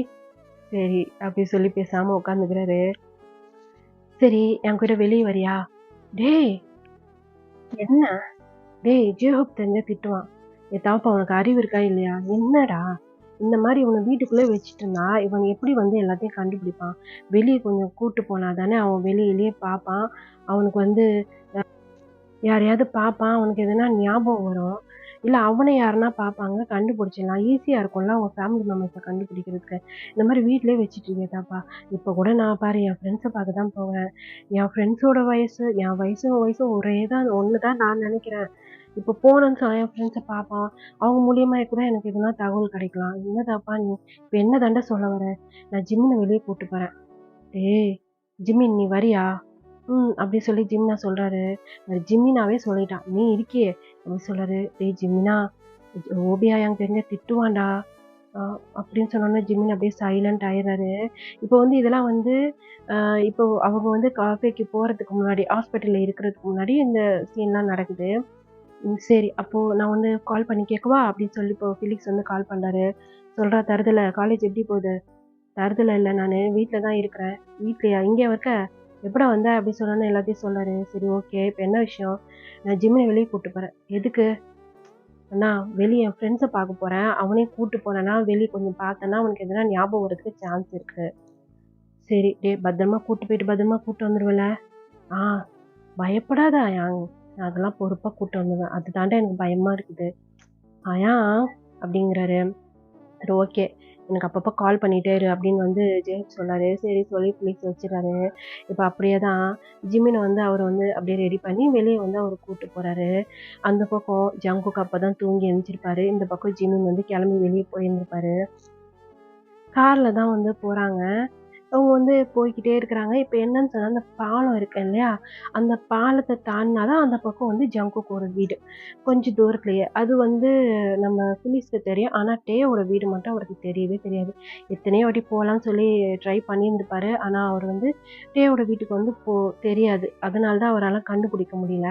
சரி அப்படி சொல்லி பேசாம உட்காந்துக்கிறாரு. சரி என்கூட வெளிய வரியா? டேய் என்ன? டேய் ஜிஹோப் தெரிஞ்சா திட்டுவான். ஏ தாப்பா உனக்கு அறிவு இருக்கா இல்லையா? என்னடா? இந்த மாதிரி இவனை வீட்டுக்குள்ளே வச்சுட்டு இருந்தா இவன் எப்படி வந்து எல்லாத்தையும் கண்டுபிடிப்பான்? வெளியே கொஞ்சம் கூட்டு போனா தானே அவன் வெளியிலேயே பார்ப்பான். அவனுக்கு வந்து யாரையாவது பார்ப்பான், அவனுக்கு எதுனா ஞாபகம் வரும். இல்ல அவன யாருன்னா பார்ப்பாங்க, கண்டுபிடிச்சிடலாம். ஈஸியா இருக்கும்ல அவங்க ஃபேமிலி மெம்பர்ஸ கண்டுபிடிக்கிறதுக்கு. இந்த மாரி வீட்லயே வச்சுட்டு இருக்கியேதாப்பா. இப்ப கூட நான் பாரு என் ஃப்ரெண்ட்ஸ பார்க்க தான் போவேன். என் ஃப்ரெண்ட்ஸோட வயசு, என் வயசும் உன் வயசும் ஒரே தான், ஒண்ணு தான் நான் நெனைக்கிறேன். இப்ப போனேன்னு சொன்னா என் ஃப்ரெண்ட்ஸ பார்ப்பான். அவங்க மூலியமா கூட எனக்கு எதுனா தகவல் கிடைக்கலாம். என்னதாப்பா நீ? இப்ப என்ன தாண்டா சொல்ல வர? நான் ஜிம்மின வெளிய கூட்டு போறேன். டேய்! ஜிம்மின் நீ வரியா? அப்படி சொல்லி ஜிம்னா சொல்றாரு. ஜிமினாவே சொல்லிட்டான். "நீ இருக்கியே" அப்படி சொல்றாரு. "டேய் ஜிமினா, ஓபியா என்கிட்ட இருந்து திட்டுவான்டா." அ அப்படின்னு சொன்னோனே ஜிமின் அப்படியே சைலண்ட் ஆயிடுறாரு. இப்போ வந்து இதெல்லாம் வந்து இப்போ அவங்க வந்து காஃபேக்கு போறதுக்கு முன்னாடி, ஹாஸ்பிட்டல்ல இருக்கிறதுக்கு முன்னாடி இந்த சீன்லாம் நடக்குது. சரி அப்போ நான் வந்து கால் பண்ணி கேட்கவா? அப்படின்னு சொல்லி இப்போ ஃபிலிக்ஸ் வந்து கால் பண்றாரு. சொல்றா, "தருதல காலேஜ் எப்படி போகுது?" "தருதல இல்ல நானு வீட்ல தான் இருக்கிறேன்." "வீட்லயா? இங்கேயா இருக்க? எப்படா வந்த?" அப்படி சொன்னோனே எல்லாத்தையும் சொன்னாரு. சரி ஓகே. இப்ப என்ன விஷயம்? நான் ஜிம்மின வெளிய கூட்டு போறேன். "எதுக்கு?" "அண்ணா வெளிய என் ஃப்ரெண்ட்ஸ பாக்க போறேன். அவனையும் கூட்டு போனேன்னா, வெளிய கொஞ்சம் பார்த்தேன்னா, அவனுக்கு எதனா ஞாபகம் வரதுக்கு சான்ஸ் இருக்கு." "சரி. டேய் பத்திரமா கூட்டு போயிட்டு பத்திரமா கூட்டு வந்துருவல்ல?" "ஆ பயப்படாத அயான். நான் அதெல்லாம் பொறுப்பா கூட்டு வந்துருவேன். அதுதான்டா எனக்கு பயமா இருக்குது." "அயான்" அப்படிங்கிறாரு. சரி ஓகே. எனக்கு அப்பப்ப கால் பண்ணிட்டே இரு அப்படின்னு வந்து ஜேம்ஸ் சொன்னாரு. சரி சொல்லி புலிஸ் வச்சுறாரு. இப்ப அப்படியே தான் ஜிமின வந்து அவரு வந்து அப்படியே ரெடி பண்ணி வெளிய வந்து அவரு கூட்டு போறாரு. அந்த பக்கம் ஜங்குக் அப்பதான் தூங்கி எந்திரிச்சிருப்பாரு. இந்த பக்கம் ஜிமின் வந்து கிளம்பி வெளிய போயிருந்திருப்பாரு. கார்ல தான் வந்து போறாங்க. அவங்க வந்து போய்க்கிட்டே இருக்கிறாங்க. இப்ப என்னன்னு சொன்னா, அந்த பாலம் இருக்கு இல்லையா? அந்த பாலத்த தாண்டுனா தான் அந்த பக்கம் வந்து ஜங்குக்கோட வீடு. கொஞ்சம் தூரத்திலேயே. அது வந்து நம்ம ஃபிலிக்ஸ்க்கு தெரியும். ஆனா டேயோட வீடு மட்டும் அவருக்கு தெரியவே தெரியாது. எத்தனையோ வாட்டி போலான்னு சொல்லி ட்ரை பண்ணியிருந்திருப்பாரு. ஆனா அவரு வந்து டேயோட வீட்டுக்கு வந்து தெரியாது. அதனால தான் அவரால கண்டுபிடிக்க முடியல.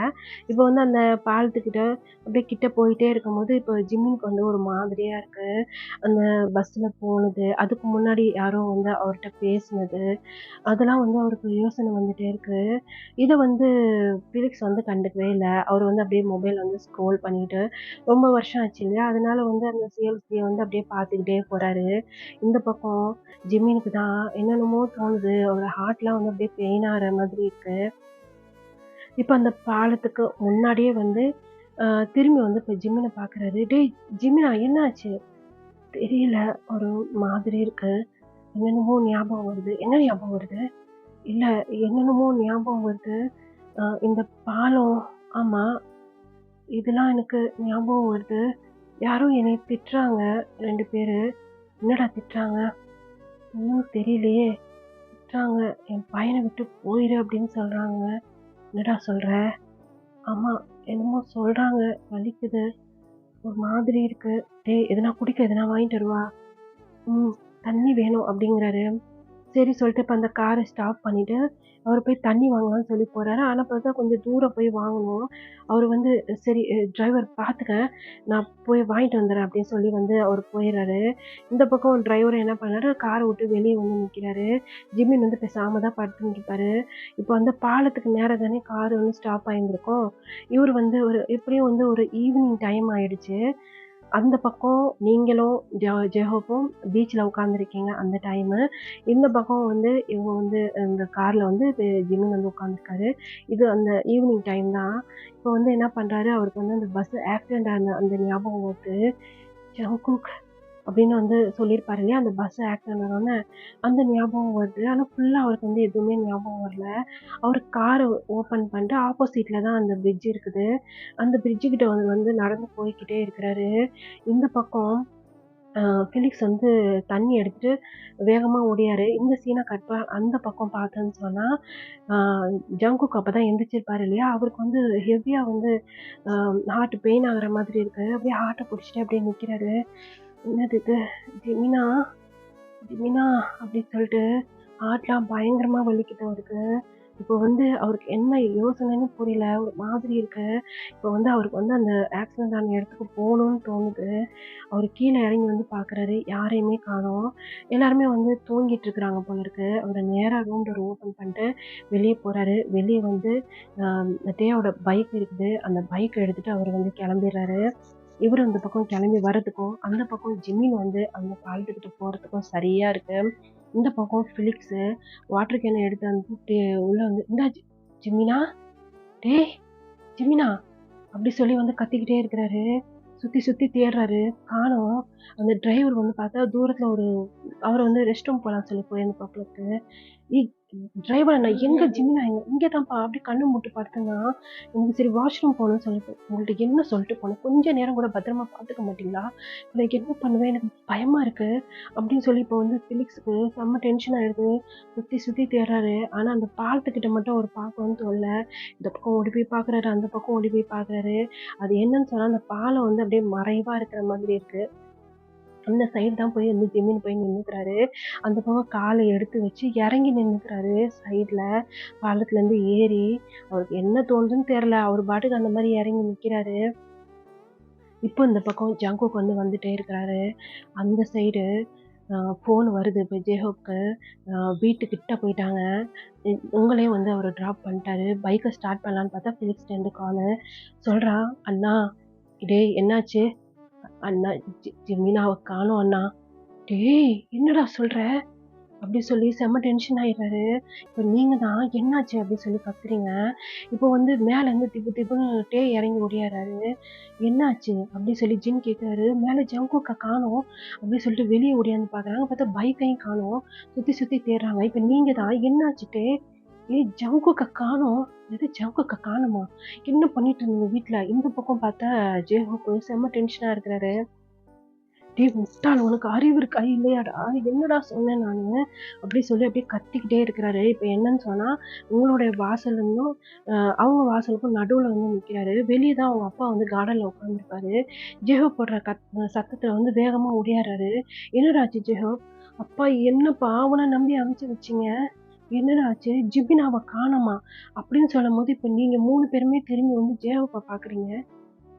இப்போ வந்து அந்த பாலத்துக்கிட்ட அப்படியே கிட்ட போயிட்டே இருக்கும்போது, இப்போ ஜிம்மினுக்கு வந்து ஒரு மாதிரியா இருக்கு. அந்த பஸ்ல போனது, அதுக்கு முன்னாடி யாரோ வந்து அவர்ட்ட பேசினது, அதெல்லாம் வந்து அவருக்கு யோசனை வந்துட்டே இருக்கு. இத வந்து ஃபீலிக்ஸ் வந்து கண்டுக்கவே இல்ல. அவரு வந்து அப்படியே மொபைல் வந்து ஸ்க்ரோல் பண்ணிட்டு, ரொம்ப வருஷம் ஆச்சு இல்லையா? அதனால வந்து அந்த CLCய வந்து அப்படியே பார்த்துக்கிட்டே போறாரு. இந்த பக்கம் ஜிம்மினுக்கு தான் என்னென்னமோ தோணுது. அவரோட ஹார்ட்லாம் வந்து அப்படியே பெயின் ஆகுற மாதிரி இருக்கு. இப்ப அந்த பாலத்துக்கு முன்னாடியே வந்து அ திரும்பி வந்து இப்ப ஜிம்மின பார்க்குறாரு. "டேய் ஜிம்மினா என்னாச்சு?" "தெரியல. ஒரு மாதிரி இருக்கு." என்னென்னமோ ஞாபகம் வருது. என்ன ஞாபகம் வருது? இல்ல என்னென்னமோ ஞாபகம் வருது. இந்த பாலம் ஆமா. இதெல்லாம் எனக்கு ஞாபகம் வருது. யாரோ என்னைய திட்டுறாங்க 2 பேரு. என்னடா திட்டுறாங்க? ஒண்ணும் தெரியலையே! திட்டுறாங்க. "என் பையன விட்டு போயிரு" அப்படின்னு சொல்றாங்க. என்னடா சொல்ற? ஆமா. என்னமோ சொல்றாங்க. வலிக்குது. ஒரு மாதிரி இருக்கு. "டேய் எதுனா குடிக்க எதுனா வாங்கிட்டு வரவா?" "ம். தண்ணி வேணும்" அப்படிங்கிறாரு. சரி சொல்லிட்டு இப்ப அந்த கார ஸ்டாப் பண்ணிட்டு, அவரு போய் தண்ணி வாங்கலாம்ன்னு சொல்லி போறாரு. ஆனா பார்த்தா கொஞ்சம் தூரம் போய் வாங்கணும். அவரு வந்து சரி டிரைவர் பார்த்துக்க, நான் போய் வாங்கிட்டு வந்துர்றேன் அப்படின்னு சொல்லி வந்து அவரு போயிர்றாரு. இந்த பக்கம் டிரைவர் என்ன பண்ணாரு, கார விட்டு வெளிய வந்து நிக்கிறாரு. ஜிமின் வந்து பேசாம தான் படுத்துன்னு இருப்பாரு. இப்போ வந்து பாலத்துக்கு நேரா தானே கார் வந்து ஸ்டாப் ஆயிருந்திருக்கும். இவரு வந்து ஒரு எப்படியும் வந்து ஒரு ஈவினிங் டைம் ஆயிடுச்சு. அந்த பக்கம் நீங்களும் ஜெஹோப்பும் பீச்ல உட்கார்ந்திருக்கீங்க அந்த டைமு. இந்த பக்கம் வந்து இவங்க வந்து இந்த கார்ல வந்து ஜிமின் வந்து உட்கார்ந்திருக்காரு. இது அந்த ஈவினிங் டைம் தான். இப்போ வந்து என்ன பண்றாரு, அவருக்கு வந்து அந்த பஸ் ஆக்சிடென்ட் ஆன அந்த ஞாபகம் வருது. ஜங்குக் அப்படின்னு வந்து சொல்லியிருப்பாரு இல்லையா? அந்த பஸ் ஆக்சிடென்ட் ஆனோனே, அந்த ஞாபகம் வருது. ஆனா ஃபுல்லா அவருக்கு வந்து எதுவுமே ஞாபகம் வரல. அவரு கார ஓப்பன் பண்ணிட்டு ஆப்போசிட்ல தான் அந்த பிரிட்ஜ் இருக்குது. அந்த பிரிட்ஜ் கிட்ட அவரு வந்து நடந்து போய்க்கிட்டே இருக்கிறாரு. இந்த பக்கம் அ ஃபிலிக்ஸ் வந்து தண்ணி எடுத்துட்டு வேகமா ஓடியாரு. இந்த சீன அந்த பக்கம் பார்த்தோன்னு சொன்னா, அ ஜங்குக் அப்பதான் எந்திரிச்சிருப்பாரு இல்லையா? அவருக்கு வந்து ஹெவியா வந்து அ ஹார்ட் பெயின் ஆகுற மாதிரி இருக்கு. அப்படியே ஹார்ட்ட புடிச்சுட்டு அப்படியே நிக்கிறாரு. "என்னது இது? ஜெமினா, ஜெமினா" அப்படின்னு சொல்லிட்டு ஹார்ட்லாம் பயங்கரமா வலிக்குது அவருக்கு. இப்போ வந்து அவருக்கு என்ன யோசனைன்னு புரியல. ஒரு மாதிரி இருக்கு. இப்போ வந்து அவருக்கு வந்து அந்த ஆக்சிடென்ட் ஆன இடத்துக்கு போணும்னு தோணுது. அவரு கீழ இறங்கி வந்து பார்க்குறாரு. யாரையுமே காணோம். எல்லாருமே வந்து தூங்கிட்டு இருக்கிறாங்க போல இருக்கு. அவரு நேரா ரூம் டோர் ஓப்பன் பண்ணிட்டு வெளிய போறாரு. வெளிய வந்து டேயோட பைக் இருக்குது. அந்த பைக் எடுத்துட்டு அவரு வந்து கிளம்பிர்றாரு. இவரு இந்த பக்கம் கிளம்பி வர்றதுக்கும், அந்த பக்கம் ஜிமின் வந்து அந்த பாலத்துக்கிட்ட போறதுக்கும் சரியா இருக்கு. இந்த பக்கம் ஃபிலிக்ஸு வாட்டர் கேன எடுத்து அனுப்பிட்டு உள்ள வந்து, "இந்தா ஜிமினா, டேய் ஜிமினா" அப்படி சொல்லி வந்து கத்திக்கிட்டே இருக்கிறாரு. சுத்தி சுத்தி தேடுறாரு. காணோம். அந்த டிரைவர் வந்து பார்த்தா தூரத்துல அவரு வந்து ரெஸ்ட் ரூம் போலான்னு சொல்லி போயிருந்துருப்பாப்புலருக்கு. ஏய் டிரைவர் அண்ணா எங்க ஜிமினா எங்க? இங்க தான்ப்பா அப்படி கண்ணு மூட்டு படுத்துருந்தான். எனக்கு சரி வாஷ்ரூம் போகணும்னு சொல்லிட்டு உங்கள்ட்ட என்ன சொல்லிட்டு போனேன்? கொஞ்ச நேரம் கூட பத்திரமா பார்த்துக்க மாட்டீங்களா? எனக்கு என்ன பண்ணுவேன்? எனக்கு பயமா இருக்கு. அப்படின்னு சொல்லி இப்போ வந்து ஃபிலிக்ஸுக்கு செம்ம டென்ஷன் ஆயிடுது. சுத்தி சுத்தி தேடுறாரு. ஆனா அந்த பாலத்துக்கிட்ட மட்டும் அவரு பார்க்கணும்னு தோணல. இந்த பக்கம் ஓடி போய் பார்க்குறாரு, அந்த பக்கம் ஓடி போய் பார்க்குறாரு. அது என்னன்னு சொன்னா அந்த பாலம் வந்து அப்படியே மறைவா இருக்கிற மாதிரி இருக்கு. அந்த சைடு தான் போய் வந்து ஜிமின் போய் நின்னுக்கிறாரு. அந்த பக்கம் கால எடுத்து வச்சு இறங்கி நின்னுக்கிறாரு சைடுல. பாலத்துலேருந்து ஏறி. அவருக்கு என்ன தோணுதுன்னு தெரியல. அவரு பாட்டுக்கு அந்த மாரி இறங்கி நிக்கிறாரு. இப்போ இந்த பக்கம் ஜங்குக் வந்து வந்துட்டே இருக்கிறாரு. அந்த சைடு ஃபோன் வருது இப்ப ஜேஹோப்க்கு. வீட்டுக்கிட்ட போயிட்டாங்க. உங்களையும் வந்து அவரு ட்ராப் பண்ணிட்டாரு. பைக்க ஸ்டார்ட் பண்ணலான்னு பார்த்தா ஃபிலிக்ஸ்ட்டேருந்து காலு. சொல்றான், "அண்ணா, டேய் என்னாச்சு? அண்ணா ஜெமினாவ காணோம் அண்ணா." "டேய் என்னடா சொல்ற?" அப்படி சொல்லி செம்ம டென்ஷன் ஆயிடுறாரு. இப்ப நீங்க தான் என்னாச்சு அப்படி சொல்லி கத்துறீங்க. இப்போ வந்து மேல இருந்து திபு திபுன்னு இறங்கி ஓடியாராரு. என்னாச்சு அப்படி சொல்லி ஜின் கேட்கிறாரு. மேல ஜங்குக்க காணோம் அப்படி சொல்லிட்டு வெளியே ஓடியாந்து பாக்குறாங்க. பார்த்தா பைக்கையும் காணோம். சுத்தி சுத்தி தேடுறாங்க. இப்ப நீங்க தான் என்னாச்சுட்டே? ஏய் ஜங்குக்க காணோம். எது ஜங்குக்க காணுமா? என்ன பண்ணிட்டு இருந்தீங்க வீட்ல? இந்த பக்கம் பார்த்தா ஜேஹோப் செம்ம டென்ஷனா இருக்கிறாரு. "டேய் முட்டாள் உனக்கு அறிவு இருக்கா இல்லையாடா? என்னடா சொன்னேன் நானு?" அப்படி சொல்லி அப்படியே கத்திக்கிட்டே இருக்கிறாரு. இப்ப என்னன்னு சொன்னா, உங்களுடைய வாசலுக்கும் அவங்க வாசலுக்கும் நடுவுல வந்து நிக்கிறாரு. வெளிய தான் அவங்க அப்பா வந்து கார்டன்ல உட்கார்ந்திருப்பாரு. ஜெஹோ போடுற சத்தத்துல வந்து வேகமா ஓடியாராரு. "என்னடா ஆச்சு ஜெஹோ?" "அப்பா என்னப்பா அவன நம்பி அனுப்பிச்சு வச்சீங்க? என்னடா ஆச்சு? ஜிபினாவ காணோமா?" அப்படின்னு சொல்லும்போது, இப்ப நீங்க 3 பேருமே திரும்பி வந்து ஜெஹோவ பாக்குறீங்க.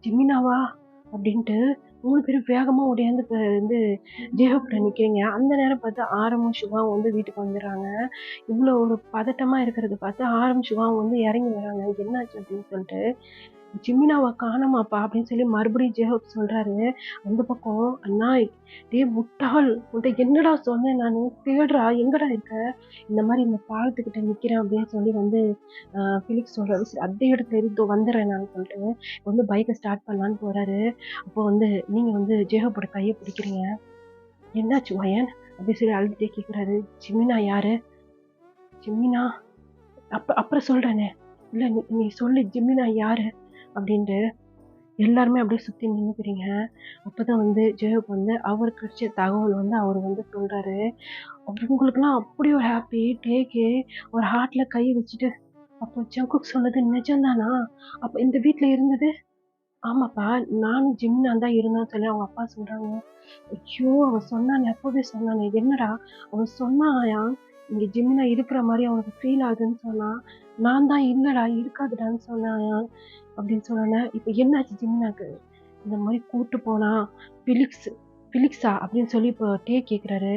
"ஜிமினாவா?" அப்படின்ட்டு 3 பேரும் வேகமா ஓடியாந்து வந்து ஜேஹோப்ட்ட நிக்கிறீங்க. அந்த நேரம் பார்த்து ஆரமும், சிவாவும் வந்து வீட்டுக்கு வந்துர்றாங்க. இவ்ளோ ஒரு பதட்டமா இருக்கிறத பார்த்து ஆரம், சிவாவும் வந்து இறங்கி வராங்க. என்னாச்சு அப்படின்னு சொல்லிட்டு. "ஜிமினாவ காணோமாப்பா" அப்படின்னு சொல்லி மறுபடியும் ஜேஹோப் சொல்றாரு. அந்த பக்கம், "அண்ணா டேய் முட்டாள்! உன்ட்ட என்னடா சொன்னேன் நானு? தேடுறா எங்கடா இருக்க?" இந்த மாரி இந்த பாலத்துக்கிட்ட நிக்கிறேன் அப்படின்னு சொல்லி வந்து ஃபிலிக்ஸ் சொல்றாரு. சரி அந்த இடத்துல இரு இதோ வந்துடுறேன் நான்னு சொல்லிட்டு வந்து பைக்க ஸ்டார்ட் பண்ணலான்னு போறாரு. அப்போ வந்து நீங்க வந்து ஜேஹோப்போட கைய பிடிக்கிறீங்க. "என்னாச்சு வயன்?" அப்படின்னு சொல்லி அழுதுட்டே கேட்கிறாரு. "ஜிமினா யாரு? ஜிமினா அப்புறம் சொல்றேனே. இல்ல நீ நீ சொல்லு ஜிமினா யாரு?" அப்படின்ட்டு எல்லாருமே அப்படியே சுத்தி நின்னுக்கிறீங்க. அப்பதான் வந்து ஜேஹோப் வந்து அவருக்கு கிடைச்ச தகவல் வந்து அவரு வந்து சொல்றாரு. அவங்களுக்கெல்லாம் அப்படி ஒரு ஹாப்பி. டேகே ஒரு ஹார்ட்ல கை வச்சுட்டு, "அப்போ ஜங்குக் சொன்னது நிஜம்தானா? அப்ப இந்த வீட்ல இருந்தது?" "ஆமாப்பா, நானும் ஜிம்னான் தான் இருந்தோம்னு" சொல்லி அவங்க அப்பா சொல்றாங்க. ஐயோ! அவன் சொன்னானே, அப்பவே சொன்னானே. என்னடா? அவன் சொன்னாயாம், இங்க ஜிமினா இருக்கிற மாரி அவனுக்கு ஃபீல் ஆகுதுன்னு சொன்னான். நான் தான் இல்லடா, இருக்காதுடான்னு சொன்னாயாம். அப்படின்னு சொன்னோனே, இப்ப என்னாச்சு ஜிமினாக்கு? இந்த மாரி கூட்டு போனா, பிலிக்ஸ் பிலிக்ஸா? அப்படின்னு சொல்லி இப்போ கேட்கிறாரு.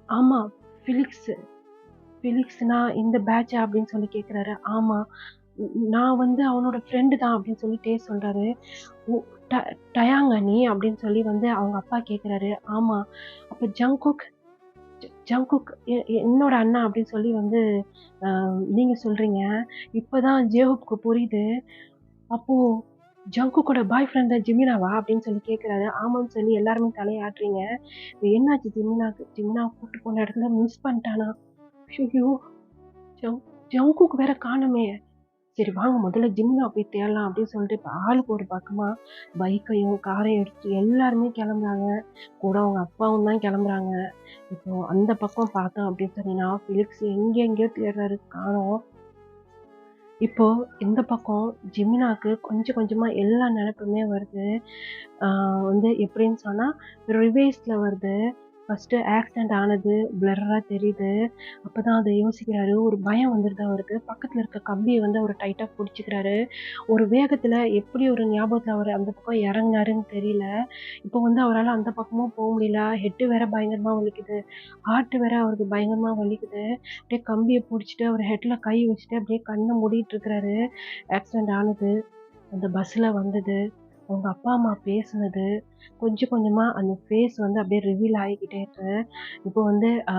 ஆமா, பிலிக்ஸு. பிலிக்ஸ்னா இந்த பேட்ச்சா? அப்படின்னு சொல்லி கேட்கிறாரு. ஆமா. நான் வந்து அவனோட ஃப்ரெண்டு தான் அப்படின்னு சொல்லி சொல்றாரு. "ஓ! ட டயாங்கா நீ?" அப்படின்னு சொல்லி வந்து அவங்க அப்பா கேட்கிறாரு. ஆமா. அப்ப ஜங்குக் ஜங்குக் என்னோட அண்ணா அப்படின்னு சொல்லி வந்து அ நீங்க சொல்றீங்க. இப்பதான் ஜேஹூப்க்கு புரியுது. அப்போ ஜங்குக்கோட பாய் ஃப்ரெண்ட் தான் ஜிமினாவா? அப்படின்னு சொல்லி கேட்கிறாரு. ஆமான்னு சொல்லி எல்லாருமே தலைய ஆட்டுறீங்க. என்னாச்சு ஜிமினாக்கு? ஜிமினாவ கூட்டு போன இடத்துல மிஸ் பண்ணிட்டானா? ஐயய்யோ! ஜங் ஜங்குக் வேற காணோமே! சரி வாங்க முதல்ல ஜிம்னா போய் தேடலாம் அப்படின்னு சொல்லிட்டு இப்ப ஆளுக்கு ஒரு பக்கமா பைக்கையும் காரையும் எடுத்து எல்லாருமே கிளம்புறாங்க. கூட அவங்க அப்பாவும் தான் கிளம்புறாங்க. இப்போ அந்த பக்கம் பார்த்தோம் அப்படின்னு சொன்னீங்கன்னா பிலிக்ஸ் எங்கெங்கேயோ தேடுறாரு காணோம். இப்போ இந்த பக்கம் ஜிமினாக்கு கொஞ்சம் கொஞ்சமா எல்லா நினைப்புமே வருது. வந்து எப்படின்னு சொன்னா ரிவைஸ்ல வருது. ஃபர்ஸ்ட்டு ஆக்சிடென்ட் ஆனது பிளர்ரா தெரியுது. அப்பதான் அத யோசிக்கிறாரு. ஒரு பயம் வந்துருது அவருக்கு. பக்கத்துல இருக்க கம்பிய வந்து அவரு டைட்டா புடிச்சுக்கிறாரு. ஒரு வேகத்துல எப்படி ஒரு ஞாபகத்துல அவரு அந்த பக்கம் இறங்குனாருன்னு தெரியல. இப்போ வந்து அவரால அந்த பக்கமும் போ முடியல. ஹெட் வேற பயங்கரமா வலிக்குது. ஹார்ட் வேற அவருக்கு பயங்கரமா வலிக்குது. அப்படியே கம்பிய புடிச்சுட்டு அவரு ஹெட்ல கை வச்சுட்டு அப்படியே கண்ண மூடிட்டு இருக்கிறாரு. ஆக்சிடென்ட் ஆனது. அந்த பஸ்ல வந்தது. அவங்க அப்பா, அம்மா பேசுனது, கொஞ்சம் கொஞ்சமா அந்த ஃபேஸ் வந்து அப்படியே ரிவீல் ஆகிக்கிட்டே இருக்கு. இப்போ வந்து அ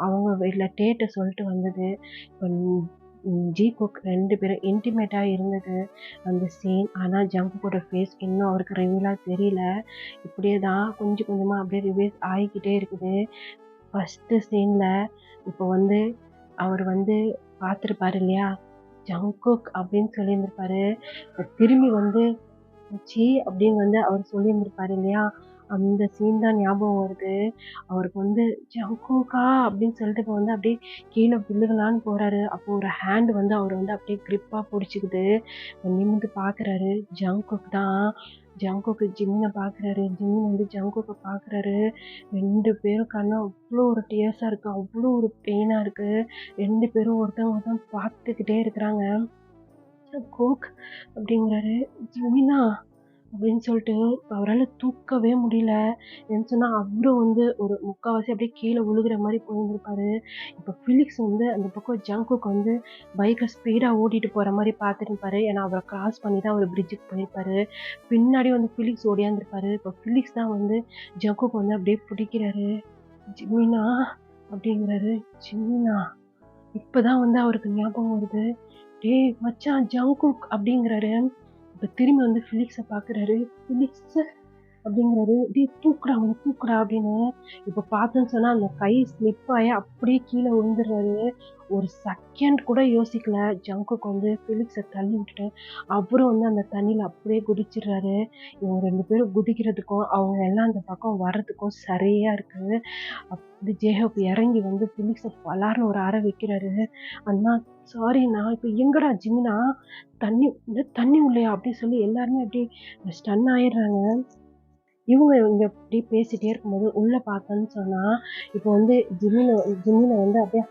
அவங்க வீட்ல டேட்ட சொல்லிட்டு வந்தது. இப்போ ஜி குக் 2 பேரும் இன்டிமேட்டா இருந்தது அந்த சீன். ஆனா ஜங்குக்கோட ஃபேஸ் இன்னும் அவருக்கு ரிவீலா தெரியல. இப்படியே தான் கொஞ்சம் கொஞ்சமா அப்படியே ரிவீல் ஆகிக்கிட்டே இருக்குது. ஃபர்ஸ்ட்டு சீன்ல இப்போ வந்து அவர் வந்து பார்த்துருப்பாரு இல்லையா? ஜங்குக் அப்படின்னு சொல்லியிருந்திருப்பாரு. திரும்பி வந்து ச்சீ! அப்படின்னு வந்து அவர் சொல்லியிருந்திருப்பாரு இல்லையா? அந்த சீன் தான் ஞாபகம் வருது. அவருக்கு வந்து "ஜங்குக்கா" அப்படின்னு சொல்லிட்டு இப்ப வந்து அப்படியே கீழ விழுகலான்னு போறாரு. அப்போ ஒரு ஹேண்ட் வந்து அவர வந்து அப்படியே கிரிப்பா புடிச்சுக்குது. நிமிர்ந்து பார்க்குறாரு. ஜங்குக் தான். ஜங்குக் ஜிமின பார்க்குறாரு. ஜிமின் வந்து ஜங்குக்க பார்க்குறாரு. 2 பேரும் கண்ணும் அவ்ளோ ஒரு டியர்ஸா இருக்கு. அவ்ளோ ஒரு பெயினா இருக்கு. 2 பேரும் ஒருத்தவங்க ஒருத்தவங்க பார்த்துக்கிட்டே இருக்கிறாங்க. "ஜங்குக்" அப்படிங்கிறாரு. "ஜிமினா" அப்படின்னு சொல்லிட்டு அவரால தூக்கவே முடியல. ஏன்னு சொன்னா அவரும் வந்து ஒரு முக்காவாசி அப்படியே கீழ விழுகுற மாரி போயிருந்திருப்பாரு. இப்ப ஃபிலிக்ஸ் வந்து அந்த பக்கம் ஜங்குக் வந்து பைக்ல ஸ்பீடா ஓட்டிட்டு போற மாரி பார்த்துருப்பாரு. ஏன்னா அவர கிராஸ் பண்ணி தான் அவரு பிரிட்ஜுக்கு போயிருப்பாரு. பின்னாடி வந்து ஃபிலிக்ஸ் ஓடியாந்திருப்பாரு. இப்ப ஃபிலிக்ஸ் தான் வந்து ஜங்குக் வந்து அப்படியே பிடிக்கிறாரு. "ஜிமினா" அப்படிங்கிறாரு. "ஜிமினா" இப்பதான் வந்து அவருக்கு ஞாபகம் வருது. "டேய் மச்சான் ஜங்குக்" அப்படிங்கிறாரு. இப்ப திரும்பி வந்து ஃபிலிக்ஸ பார்க்குறாரு. "ஃபிலிக்ஸு" அப்படிங்கிறாரு. "டேய் தூக்குடா அவன தூக்குடா" அப்படின்னு. இப்ப பார்த்தேன்னு சொன்னா அந்த கை ஸ்லிப் ஆயி அப்படியே கீழ விழுந்துர்றாரு. ஒரு செகண்ட் கூட யோசிக்கல. ஜங்குக் வந்து ஃபிலிக்ஸ தள்ளி விட்டுட்டு, அவரும் வந்து அந்த தண்ணீல அப்படியே குதிச்சிடுறாரு. இவங்க 2 பேரும் குதிக்கிறதுக்கும், அவங்க எல்லாம் அந்த பக்கம் வர்றதுக்கும் சரியா இருக்கு. அப்படி ஜேஹோப் இறங்கி வந்து ஃபிலிக்ஸ பலார்ன்னு ஒரு அறை வைக்கிறாரு. "அண்ணா சாரிண்ணா, இப்ப எங்கடா ஜிமினா? தண்ணி தண்ணி உள்ளயா?" அப்படின்னு சொல்லி எல்லாருமே அப்படியே ஸ்டன் ஆயிடுறாங்க. இவங்க இங்க அப்படியே பேசிட்டே இருக்கும்போது, உள்ள பார்த்தோன்னு சொன்னா, இப்போ வந்து ஜிமின வந்து அப்படியே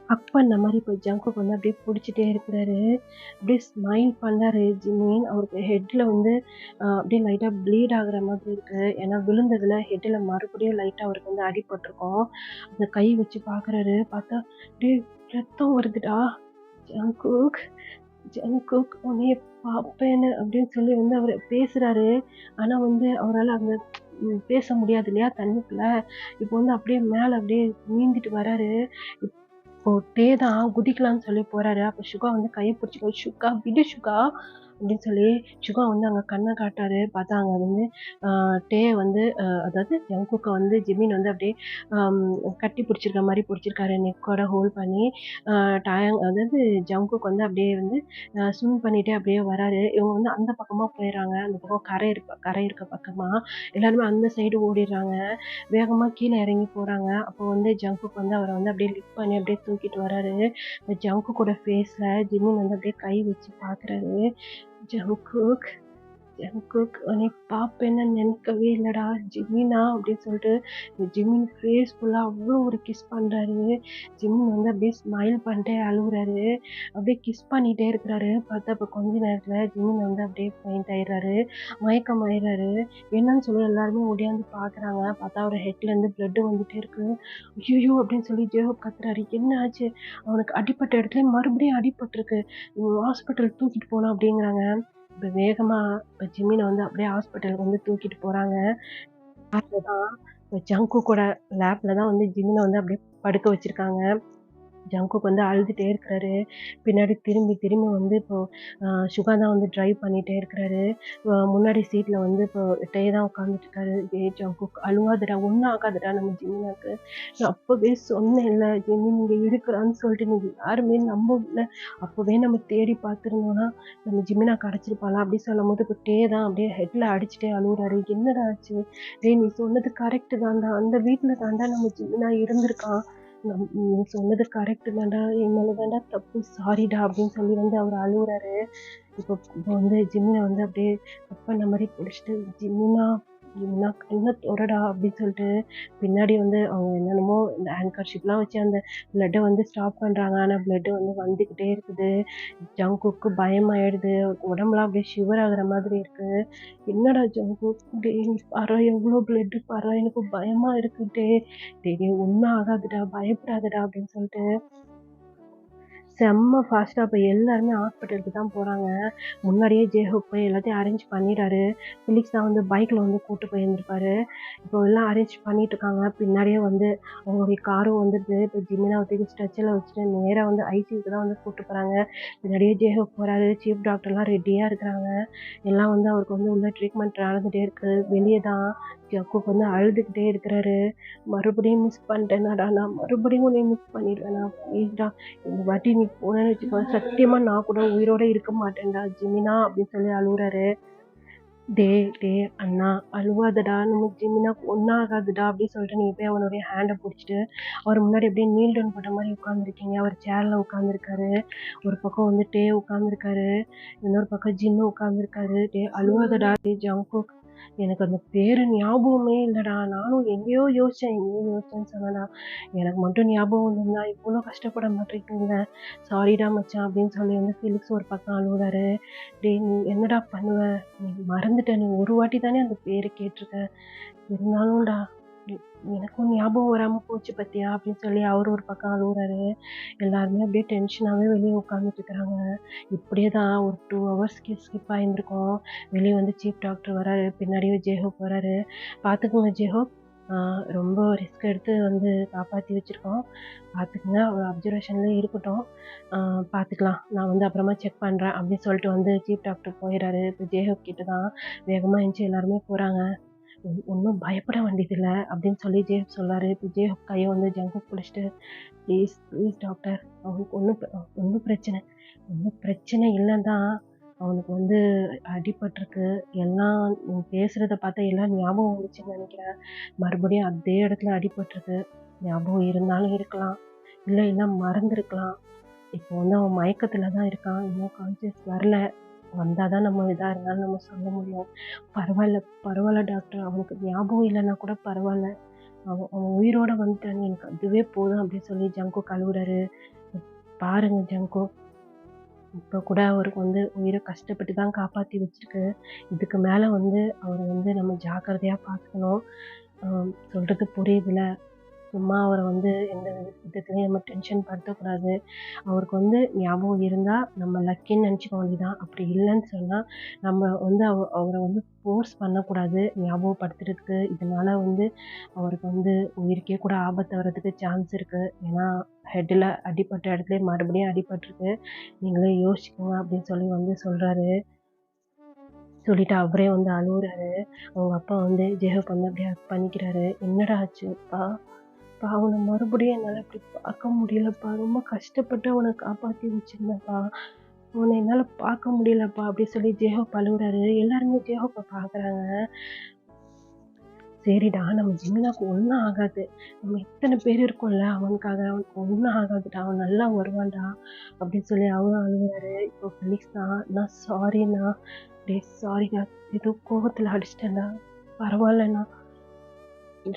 ஹக் பண்ண மாரி இப்போ ஜங்குக் வந்து அப்படியே புடிச்சுட்டே இருக்கிறாரு. அப்படியே ஸ்மைல் பண்ணாரு ஜிமின். அவருக்கு ஹெட்ல வந்து அப்படியே லைட்டா ப்ளீட் ஆகுற மாதிரி இருக்கு. ஏன்னா விழுந்ததுல ஹெட்ல மறுபடியும் லைட்டா அவருக்கு வந்து அடிபட்டுருக்கும். அந்த கை வச்சு பார்க்குறாரு. பார்த்தா, "டேய் ரத்தம் வருதுடா. ஜங்குக், ஜங்குக் உன்னைய பாப்பேன்னு" அப்படின்னு சொல்லி வந்து அவரு பேசுறாரு. ஆனா வந்து அவரால அங்க பேச முடியாது இல்லையா தண்ணிக்குள்ள. இப்போ வந்து அப்படியே மேல அப்படியே நீந்திட்டு வராரு. இப்போ டே தான் குதிக்கலான்னு சொல்லி போறாரு. அப்ப சுகா வந்து கைய பிடிச்சுக்கோ, "சுகா விடு சுகா" அப்படின்னு சொல்லி சுகா வந்து அங்க கண்ண காட்டுறாரு. பார்த்தா அங்க வந்து அ டே வந்து அதாவது ஜங்குக்க வந்து ஜிமின் வந்து அப்படியே அம் கட்டி பிடிச்சிருக்க மாரி பிடிச்சிருக்காரு. நெக்கோட ஹோல்ட் பண்ணி அ அதாவது ஜங்குக் வந்து அப்படியே வந்து ஸ்விம் பண்ணிட்டே அப்படியே வராரு. இவங்க வந்து அந்த பக்கமா போயிர்றாங்க. அந்த பக்கம் கரை இருக்க பக்கமா. எல்லாருமே அந்த சைடு ஓடிர்றாங்க. வேகமா கீழ இறங்கி போறாங்க. அப்போ வந்து ஜங்குக் வந்து அவர வந்து அப்படியே லிஃப்ட் பண்ணி அப்படியே தூக்கிட்டு வராரு. ஜங்குக்கோட ஃபேஸ்ல ஜிமின் வந்து அப்படியே கை வச்சு பார்க்குறாரு. ஜங்குக், ஜங்குக் உன்னைய பாப்பேன்னு நினைக்கவே இல்லடா ஜிமினா அப்படின்னு சொல்லிட்டு ஜிமின் ஃபேஸ் ஃபுல்லா அவ்வளோ ஒரு கிஸ் பண்றாரு. ஜிமின் வந்து அப்படியே ஸ்மைல் பண்ணிட்டே அழுவுறாரு. அப்படியே கிஸ் பண்ணிட்டே இருக்கிறாரு. பார்த்தா அப்ப கொஞ்ச நேரத்துல ஜிமின் வந்து அப்படியே ஃபெயிண்ட் ஆயிடுறாரு. மயக்கம் ஆயிடுறாரு. என்னன்னு சொல்லி எல்லாருமே ஓடியாந்து பார்க்குறாங்க. பார்த்தா அவரு ஹெட்ல இருந்து பிளட் வந்துட்டே இருக்கு. ஐய்யய்யோ! அப்படின்னு சொல்லி ஜேஹோப் கத்துறாரு. என்ன ஆச்சு? அவனுக்கு அடிபட்ட இடத்துலயே மறுபடியும் அடிபட்டுருக்கு. ஹாஸ்பிட்டல் தூக்கிட்டு போணும் அப்படிங்கிறாங்க. இப்ப வேகமா இப்ப ஜிமின வந்து அப்படியே ஹாஸ்பிட்டலுக்கு வந்து தூக்கிட்டு போறாங்க. லேப்ல தான் இப்ப ஜங்குக்கோட லேப்ல தான் வந்து ஜிமின வந்து அப்படியே படுக்க வச்சிருக்காங்க. ஜங்குக் வந்து அழுதுட்டே இருக்கிறாரு. பின்னாடி திரும்பி திரும்பி வந்து இப்போ சுகா தான் வந்து டிரைவ் பண்ணிட்டே இருக்கிறாரு. முன்னாடி சீட்ல வந்து இப்போ டே தான் உட்காந்துட்டு இருக்காரு. "ஏய் ஜங்குக் அழுவாதடா, ஒண்ணும் ஆகாதுடா நம்ம ஜிமினாக்கு. நான் அப்பவே சொன்னேன்ல ஜிமின் இங்க இருக்கிறான்னு சொல்லிட்டு நீங்க யாருமே நம்பல. அப்பவே நம்ம தேடி பார்த்துருந்தோம்னா, நம்ம ஜிமினா கிடைச்சிருப்பாளா?" அப்படி சொல்லும்போது இப்போ டே தான் அப்படியே ஹெட்ல அடிச்சுட்டே அழுவுறாரு. "என்னடா ஆச்சு? டேய் நீ சொன்னது கரெக்ட்டு தான்டா. அந்த வீட்ல தான்டா நம்ம ஜிமினா இருந்திருக்கான். நீ சொன்னது கரெக்ட்டு தான்டா. என் மேல தான்டா தப்பு. சாரிடா" அப்படின்னு சொல்லி வந்து அவரு அழுவுறாரு. இப்போ இப்போ வந்து ஜிமின வந்து அப்படியே கட் பண்ண மாரி புடிச்சுட்டு, "ஜிமினா, ஜிமினா கண்ண தொறடா" அப்படின்னு சொல்லிட்டு பின்னாடி வந்து அவங்க என்னென்னமோ இந்த ஹேண்ட்கர்ஷிப்லாம் வச்சு அந்த பிளட்ட வந்து ஸ்டாப் பண்றாங்க. ஆனா பிளட் வந்து வந்துகிட்டே இருக்குது. ஜங்குக்கு பயமாயிடுது. உடம்பெல்லாம் அப்படியே ஷிவர் ஆகுற மாதிரி இருக்கு. "என்னடா ஜங்குக், டேய் நீ பார்றா எவ்ளோ பிளட் பார்றா, எனக்கு பயமா இருக்கு டேய். டேய் டேய் ஒண்ணும் ஆகாதுடா, பயப்படாதடா" அப்படின்னு சொல்லிட்டு செம்ம ஃபாஸ்ட்டா இப்ப எல்லாருமே ஹாஸ்பிட்டலுக்கு தான் போறாங்க. முன்னாடியே ஜேஹோப் போய் எல்லாத்தையும் அரேஞ்ச் பண்ணிட்டாரு. ஃபிலிக்ஸ் தான் வந்து பைக்ல வந்து கூட்டு போயிருந்திருப்பாரு. இப்போ எல்லாம் அரேஞ்ச் பண்ணிட்டு இருக்காங்க. பின்னாடியே வந்து அவங்களுடைய காரும் வந்துடுது. இப்போ ஜிமினாவ தூக்கி ஸ்ட்ரெச்சர்ல வச்சுட்டு நேரா வந்து ஐசியூக்கு தான் வந்து கூட்டு போறாங்க. பின்னாடியே ஜேஹோப் போறாரு. சீஃப் டாக்டர்லாம் ரெடியா இருக்கிறாங்க. எல்லாம் வந்து அவருக்கு வந்து உள்ள ட்ரீட்மெண்ட் நடந்துட்டே இருக்கு. வெளியே தான் ஜக்குக்கு வந்து அழுதுகிட்டே இருக்கிறாரு. மறுபடியும் மிஸ் பண்ணிட்டேனாடா, நான் மறுபடியும் உன்னை மிஸ் பண்ணிடுவேனா, ப்ளீஸ்டா இந்த வாட்டி நீ போனேன்னு வச்சுக்கோ, சத்தியமா நான் கூட உயிரோட இருக்க மாட்டேன்டா ஜிமினா அப்படின்னு சொல்லி அழுகுறாரு. டே அண்ணா அழுவாதடா, நம்ம ஜிமினாக்கு ஒன்றும் ஆகாதுடா அப்படின்னு சொல்லிட்டு நீங்க போய் அவனுடைய ஹேண்டை பிடிச்சிட்டு அவர் முன்னாடி அப்படியே நீல் டவுன் போட்ட மாதிரி உட்காந்துருக்கீங்க. அவர் சேர்ல உட்காந்துருக்காரு. ஒரு பக்கம் வந்து டே உட்காந்துருக்காரு, இன்னொரு பக்கம் ஜின்னு உட்காந்துருக்காரு. டே அழுவாதடா, டே ஜங்குக் எனக்கு அந்த பேரு ஞாபகமே இல்லடா, நானும் எங்கேயோ யோசிச்சேன்னு சொன்னடா, எனக்கு மட்டும் ஞாபகம் வந்திருந்தா இவ்வளோ கஷ்டப்பட மாட்டேங்க. சாரிடா மச்சான் அப்படின்னு சொல்லி வந்து ஃபிலிக்ஸ் ஒரு பக்கம் அழுகுறாரு. டேய் நீ என்னடா பண்ணுவ, நீ மறந்துட்ட, நீ ஒரு வாட்டி தானே அந்த பேரு கேட்டிருக்க, இருந்தாலும்டா எனக்கும் ஞாபகம் வராம போச்சு பத்தியா அப்படின்னு சொல்லி அவர் ஒரு பக்கம் அழுகுறாரு. எல்லாருமே அப்படியே டென்ஷனாவே வெளியே உட்காந்துட்டு இருக்கிறாங்க. இப்படியே தான் ஒரு 2 ஹவர்ஸ்க்கு ஸ்கிப் ஆயிருந்திருக்கோம். வெளியே வந்து சீஃப் டாக்டர் வராரு, பின்னாடியே ஜேஹோப் வராரு. பார்த்துக்கோங்க ஜேஹோப், ரொம்ப ரிஸ்க் எடுத்து வந்து காப்பாற்றி வச்சுருக்கோம், பார்த்துக்குங்க, அவர் அப்சர்வேஷன்லேயே இருக்கட்டும், பார்த்துக்கலாம், நான் வந்து அப்புறமா செக் பண்ணுறேன் அப்படின்னு சொல்லிட்டு வந்து சீஃப் டாக்டர் போயிடுறாரு. இப்போ ஜேஹோப் கிட்ட தான் வேகமாக எழுந்துச்சி எல்லாருமே போகிறாங்க. ஒன்றும் பயப்பட வேண்டியதில்லை அப்படின்னு சொல்லி ஜேஹோப் சொல்லாரு. இப்போ ஜேஹோப் கையை வந்து ஜங்குக் பிடிச்சிட்டு ப்ளீஸ் டாக்டர், அவனுக்கு ஒன்றும் பிரச்சனை இல்லைன்னு தான், அவனுக்கு வந்து அடிபட்டிருக்கு, எல்லாம் பேசுகிறத பார்த்தா எல்லாம் ஞாபகம் வந்துச்சுன்னு நினைக்கிறேன், மறுபடியும் அதே இடத்துல அடிபட்டிருக்கு, ஞாபகம் இருந்தாலும் இருக்கலாம், இல்லை மறந்துருக்கலாம், இப்போ வந்து அவன் மயக்கத்தில் தான் இருக்கான், இன்னும் கான்சியஸ் வரல, வந்தால் தான் நம்ம இதாக இருந்தாலும் நம்ம சொல்ல முடியும். பரவாயில்ல டாக்டர், அவனுக்கு ஞாபகம் இல்லைன்னா கூட பரவாயில்ல, அவன் உயிரோட வந்துட்டான், எனக்கு அதுவே போதும் அப்படின்னு சொல்லி ஜங்கு கழுவுறாரு. பாருங்க ஜங்கு, இப்போ கூட அவருக்கு வந்து உயிரை கஷ்டப்பட்டு தான் காப்பாற்றி வச்சிருக்கு. இதுக்கு மேலே வந்து அவர் வந்து நம்ம ஜாக்கிரதையாக பார்த்துக்கணும். சொல்கிறது புரியுதுல, சும்மா அவரை வந்து எந்த விதத்துலையும் நம்ம டென்ஷன் படுத்தக்கூடாது. அவருக்கு வந்து ஞாபகம் இருந்தால் நம்ம லக்கின்னு நினச்சிக்க வேண்டியதான். அப்படி இல்லைன்னு சொன்னால் நம்ம வந்து அவரை வந்து ஃபோர்ஸ் பண்ணக்கூடாது ஞாபகப்படுத்துறதுக்கு. இதனால் வந்து அவருக்கு வந்து உயிருக்கே கூட ஆபத்து வர்றதுக்கு சான்ஸ் இருக்குது. ஏன்னா ஹெட்டில் அடிப்பட்ட இடத்துல மறுபடியும் அடிபட்டிருக்கு, நீங்களே யோசிச்சுக்கோங்க அப்படின்னு சொல்லி வந்து சொல்கிறாரு. சொல்லிட்டு அவரே வந்து அழுகுறாரு. அவங்க அப்பா வந்து ஜேஹப் வந்து அப்படியே பண்ணிக்கிறாரு. என்னடா ஆச்சுப்பா, அவனை மறுபடியும் என்னால் இப்படி பார்க்க முடியலப்பா, ரொம்ப கஷ்டப்பட்டு அவனை காப்பாற்றி வச்சிருந்தேன்ப்பா, அவனை என்னால் பார்க்க முடியலப்பா அப்படி சொல்லி ஜேஹோப் அழுகுறாரு. எல்லாருமே ஜேஹோப்பை பார்க்குறாங்க. சரிடா, நம்ம ஜிமினாக்கு ஒன்றும் ஆகாது, நம்ம இத்தனை பேர் இருக்கோம்ல, அவனுக்கு ஒன்றும் ஆகாதுடா, அவன் நல்லா வருவான்டா அப்படின்னு சொல்லி அவனும் அழுகுறாரு. இப்போ ஃபிலிக்ஸ் தான், நான் சாரிண்ணா, சாரிண்ணா, ஏதோ கோபத்தில் அடிச்சிட்டேன்டா, பரவாயில்லண்ணா,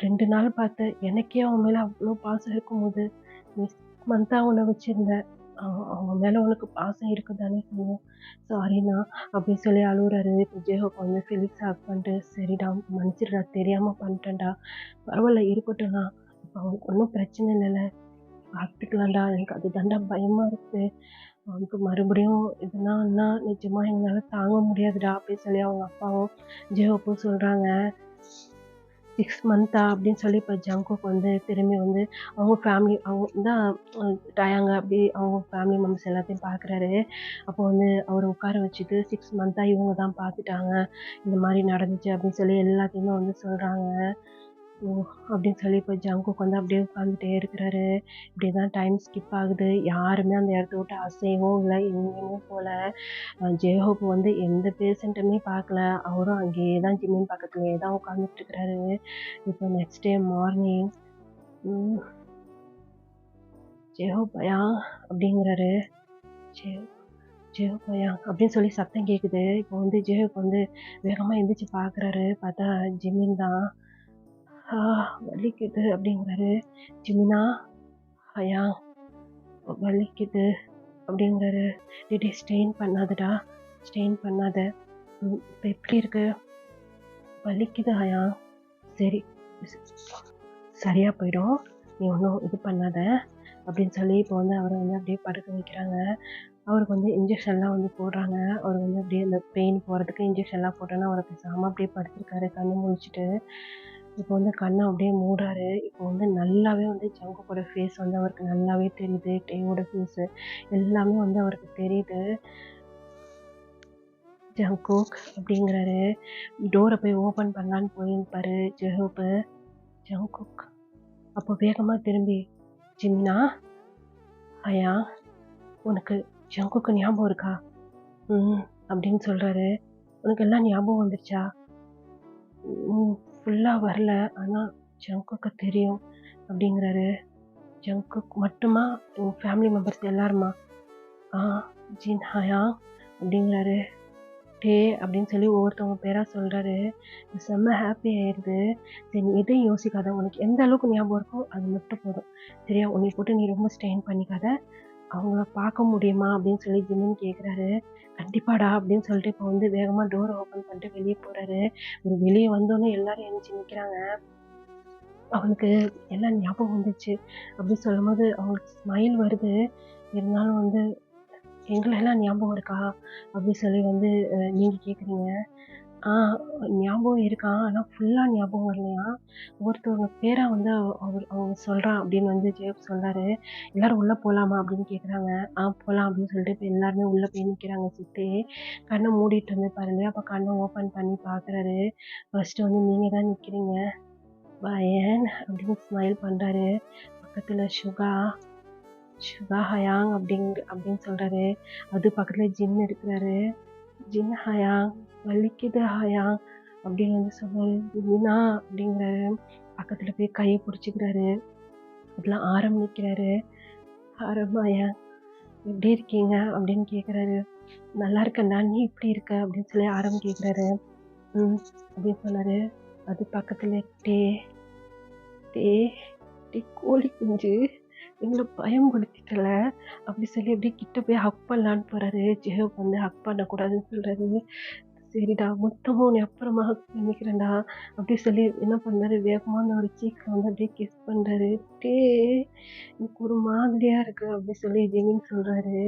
2 நாள் பார்த்தேன், எனக்கே அவன் மேலே அவ்வளோ பாசம் இருக்கும்போது நீ 6 மந்த்தாக அவனை வச்சுருந்த, அவன் மேலே உனக்கு பாசம் இருக்குதானே செய்யும், சாரிண்ணா அப்படின்னு சொல்லி அழுகுறாரு. இப்போ ஜேஹோப் வந்து ஃபிலிக்ஸ் ஹக் பண்ணிட்டு, சரிடா மன்னிச்சிடுடா, தெரியாமல் பண்ணிட்டேன்டா, பரவாயில்ல இருக்கட்டும்ண்ணா, இப்போ அவனுக்கு ஒன்றும் பிரச்சனை இல்லைல்ல, பார்த்துக்கலாம்டா, எனக்கு அது தாண்டா பயமாக இருக்குது, அவனுக்கு மறுபடியும் இதுனா நிஜமாக எங்களால் தாங்க முடியாதுடா அப்படின்னு சொல்லி அவங்க அப்பாவும் ஜேஹோப்பும் சொல்கிறாங்க. 6 மந்த்தா அப்படின்னு சொல்லி இப்போ ஜங்குக் வந்து திரும்பி வந்து அவங்க ஃபேமிலி, அவங்க தான் டயாங்க, அப்படி அவங்க ஃபேமிலி மெம்பர்ஸ் எல்லாத்தையும் பார்க்குறாரு. அப்போ வந்து அவரை உட்கார வச்சுட்டு 6 மந்த்தாக இவங்க தான் பார்த்துட்டாங்க, இந்த மாதிரி நடந்துச்சு அப்படின்னு சொல்லி எல்லாத்தையுமே வந்து சொல்கிறாங்க. அப்படின்னு சொல்லி இப்போ ஜங்குக் வந்து அப்படியே உட்காந்துட்டே இருக்கிறாரு. இப்படி தான் டைம் ஸ்கிப் ஆகுது. யாருமே அந்த இடத்த விட்டு அசையவும் இல்லை, எங்கேயுமே போகல. ஜேஹோப் வந்து எந்த பேஷண்ட்டுமே பார்க்கல, அவரும் அங்கேயே தான் ஜிம்மின் பக்கத்துலேயே தான் உட்காந்துட்டு இருக்கிறாரு. இப்போ நெக்ஸ்ட் டே மார்னிங் ஜேஹோப் பயா அப்படிங்கிறாரு. ஜேஹோப் பயா அப்படின்னு சொல்லி சத்தம் கேட்குது. இப்போ வந்து ஜேஹோப் வந்து வேகமாக எந்திரிச்சு பார்க்குறாரு. பார்த்தா ஜிம்மின் தான். வலிக்குது அப்படிங்கிறாரு. ஜிமினா, ஐயா வலிக்குது அப்படிங்கிறாரு. டே ஸ்ட்ரெயின் பண்ணாதடா, ஸ்ட்ரெயின் பண்ணாத, இப்போ எப்படி இருக்கு, வலிக்குது ஆயா, சரி சரியாக போயிடும், நீ ஒன்றும் இது பண்ணாத, அப்படின்னு சொல்லி இப்போ வந்து அவரை வந்து அப்படியே படுக்க வைக்கிறாங்க. அவருக்கு வந்து இன்ஜெக்ஷன்லாம் வந்து போடுறாங்க. அவர் வந்து அப்படியே அந்த பெயின் போறதுக்கு இன்ஜெக்ஷன்லாம் போட்டோன்னே அவரு பேசாம அப்படியே படுத்திருக்காரு கண்ணு முழிச்சுட்டு. இப்போ வந்து கண்ண அப்படியே மூடுறாரு. இப்போ வந்து நல்லாவே வந்து ஜங்குக்கோட ஃபேஸ் வந்து அவருக்கு நல்லாவே தெரியுது. டேவோட ஃபேஸு எல்லாமே வந்து அவருக்கு தெரியுது. ஜங்குக் அப்படிங்கிறாரு. டோர போய் ஓப்பன் பண்ணலான்னு போயிருப்பாரு ஜெஹூப்பு. ஜங்குக் அப்போ வேகமா திரும்பி, "ஜிமினா, அயா உனக்கு ஜங்குக்கு ஞாபகம் இருக்கா?" "ம்" அப்படின்னு சொல்றாரு. "உனக்கு எல்லாம் ஞாபகம் வந்துருச்சா?" "ம் ஃபுல்லா வரல. ஆனா ஜங்குக்கு தெரியும்" அப்படிங்கிறாரு. "ஜங்குக் மட்டுமா? உன் ஃபேமிலி மெம்பர்ஸ் எல்லாருமா?" "ஆ, ஜின், ஹயா" அப்படிங்கிறாரு. "டே" அப்படின்னு சொல்லி ஒவ்வொருத்தவங்க பேரா சொல்றாரு. செம்ம ஹாப்பி ஆயிருது. "சரி நீ எதையும் யோசிக்காத. உனக்கு எந்த அளவுக்கு ஞாபகம் இருக்கோ அது மட்டும் போதும். சரியா? உன்னைய போட்டு நீ ரொம்ப ஸ்ட்ரெயின் பண்ணிக்காத. அவங்கள பார்க்க முடியுமா?" அப்படின்னு சொல்லி ஜிமின் கேட்குறாரு. "கண்டிப்பாடா" அப்படின்னு சொல்லிட்டு இப்போ வந்து வேகமா டோர ஓப்பன் பண்ணிட்டு வெளிய போறாரு. இவரு வெளிய வந்தோனே எல்லாரும் எந்திரிச்சு நிக்கிறாங்க. அவனுக்கு எல்லாம் ஞாபகம் வந்துச்சு. அப்படி சொல்லும்போது அவங்களுக்கு ஸ்மைல் வருது. இருந்தாலும் வந்து "எங்களெல்லாம் ஞாபகம் இருக்கா?" அப்படி சொல்லி வந்து நீங்க கேட்குறீங்க. ஆ ஞாபகம் இருக்காம். ஆனா ஃபுல்லா ஞாபகம் வரலையாம். ஒருத்தவங்க பேரா வந்து அவங்க சொல்றான் அப்படின்னு வந்து ஜேம்ஸ் சொன்னாரு. "எல்லாரும் உள்ள போலாமா?" அப்படின்னு கேட்குறாங்க. போலாம்" அப்படின்னு சொல்லிட்டு இப்ப எல்லாருமே உள்ள போய் நிக்கிறாங்க சுத்தி. கண்ண மூடிட்டு இருந்திருப்பாரு இல்லையா? அப்ப கண்ண ஓப்பன் பண்ணி பார்க்குறாரு. ஃபர்ஸ்ட்டு வந்து நீங்க தான் நிக்கிறீங்க. பயன் அப்படின்னு ஸ்மைல் பண்றாரு. பக்கத்துல சுகா ஹயாங் அப்படின்னு சொல்றாரு. அது பக்கத்துல ஜின் இருக்கிறாரு. "ஜின் ஹயாங், வலிக்குது ஹயாங்" அப்படின்னு வந்து சொல்றாரு. "வீணா" அப்படிங்கிறாரு. பக்கத்துல போய் கைய புடிச்சுக்கிறாரு. அதுல ஆரம் நிக்கிறாரு. "ஆரம் ஹயாங் எப்படி இருக்கீங்க?" அப்படின்னு கேட்குறாரு. "நல்லா இருக்கேன்டா. நீ எப்படி இருக்க?" அப்படின்னு சொல்லி ஆரம் கேட்குறாரு. "ம்" அப்படின்னு சொன்னாரு. அது பக்கத்துல டே டே டே கோழி குஞ்சு எங்கள பயம்படுத்திட்டல அப்படி சொல்லி அப்படியே கிட்ட போய் ஹக் பண்ணலான்னு போறாரு. ஜெஹோப் வந்து ஹக் பண்ணக்கூடாதுன்னு சொல்றாரு. சரிடா மொத்தமா உன்னை அப்புறமா ஹக் பண்ணிக்கிறேன்டா அப்படி சொல்லி என்ன பண்ணாரு வேகமா அந்த ஒரு சீக்ல வந்து அப்படியே கிஸ் பண்றாரு. டே எனக்கு ஒரு மாதிரியா இருக்கு அப்படி சொல்லி ஜெமின் சொல்றாரு.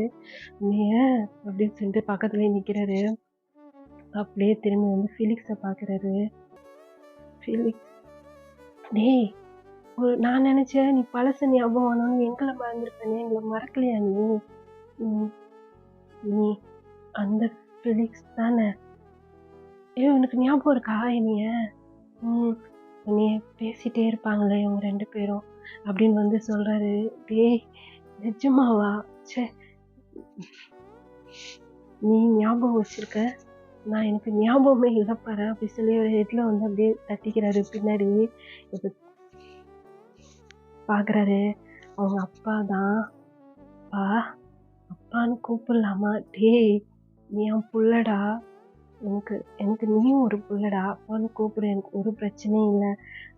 ஏன் அப்படின்னு சொல்லிட்டு பக்கத்துலயே நிக்கிறாரு. அப்படியே திரும்பி வந்து ஃபிலிக்ஸ பாக்குறாரு. ஃபிலிக்ஸ், டேய் நான் நினைச்சேன் நீ பழச ஞாபகம் வரணும்னு எங்கள மறந்துருப்பேனே எங்கள மறக்கலையா நீ? ம், நீ அந்த ஃபிலிக்ஸ் தானே? உனக்கு ஞாபகம் இருக்கா என்னைய? ம். என்னைய பேசிட்டே இருப்பாங்களே இவங்க 2 பேரும் அப்படின்னு வந்து சொல்றாரு. டேய் நிஜமாவா? ச்சே! நீ ஞாபகம் வச்சிருக்க? நான் எனக்கு ஞாபகமே இல்ல பாரேன் அப்படி சொல்லி ஒரு ஹெட்ல வந்து அப்படியே தட்டிக்கிறாரு பின்னாடி. இப்ப பாக்குறாரு. அவங்க அப்பா தான். அப்பா, அப்பான்னு கூப்பிடலாமா? டேய் நீ என் புள்ளடா. எனக்கு எனக்கு நீயும் ஒரு புள்ளடா. அப்பான்னு கூப்பிடு. எனக்கு ஒரு பிரச்சனையும் இல்ல.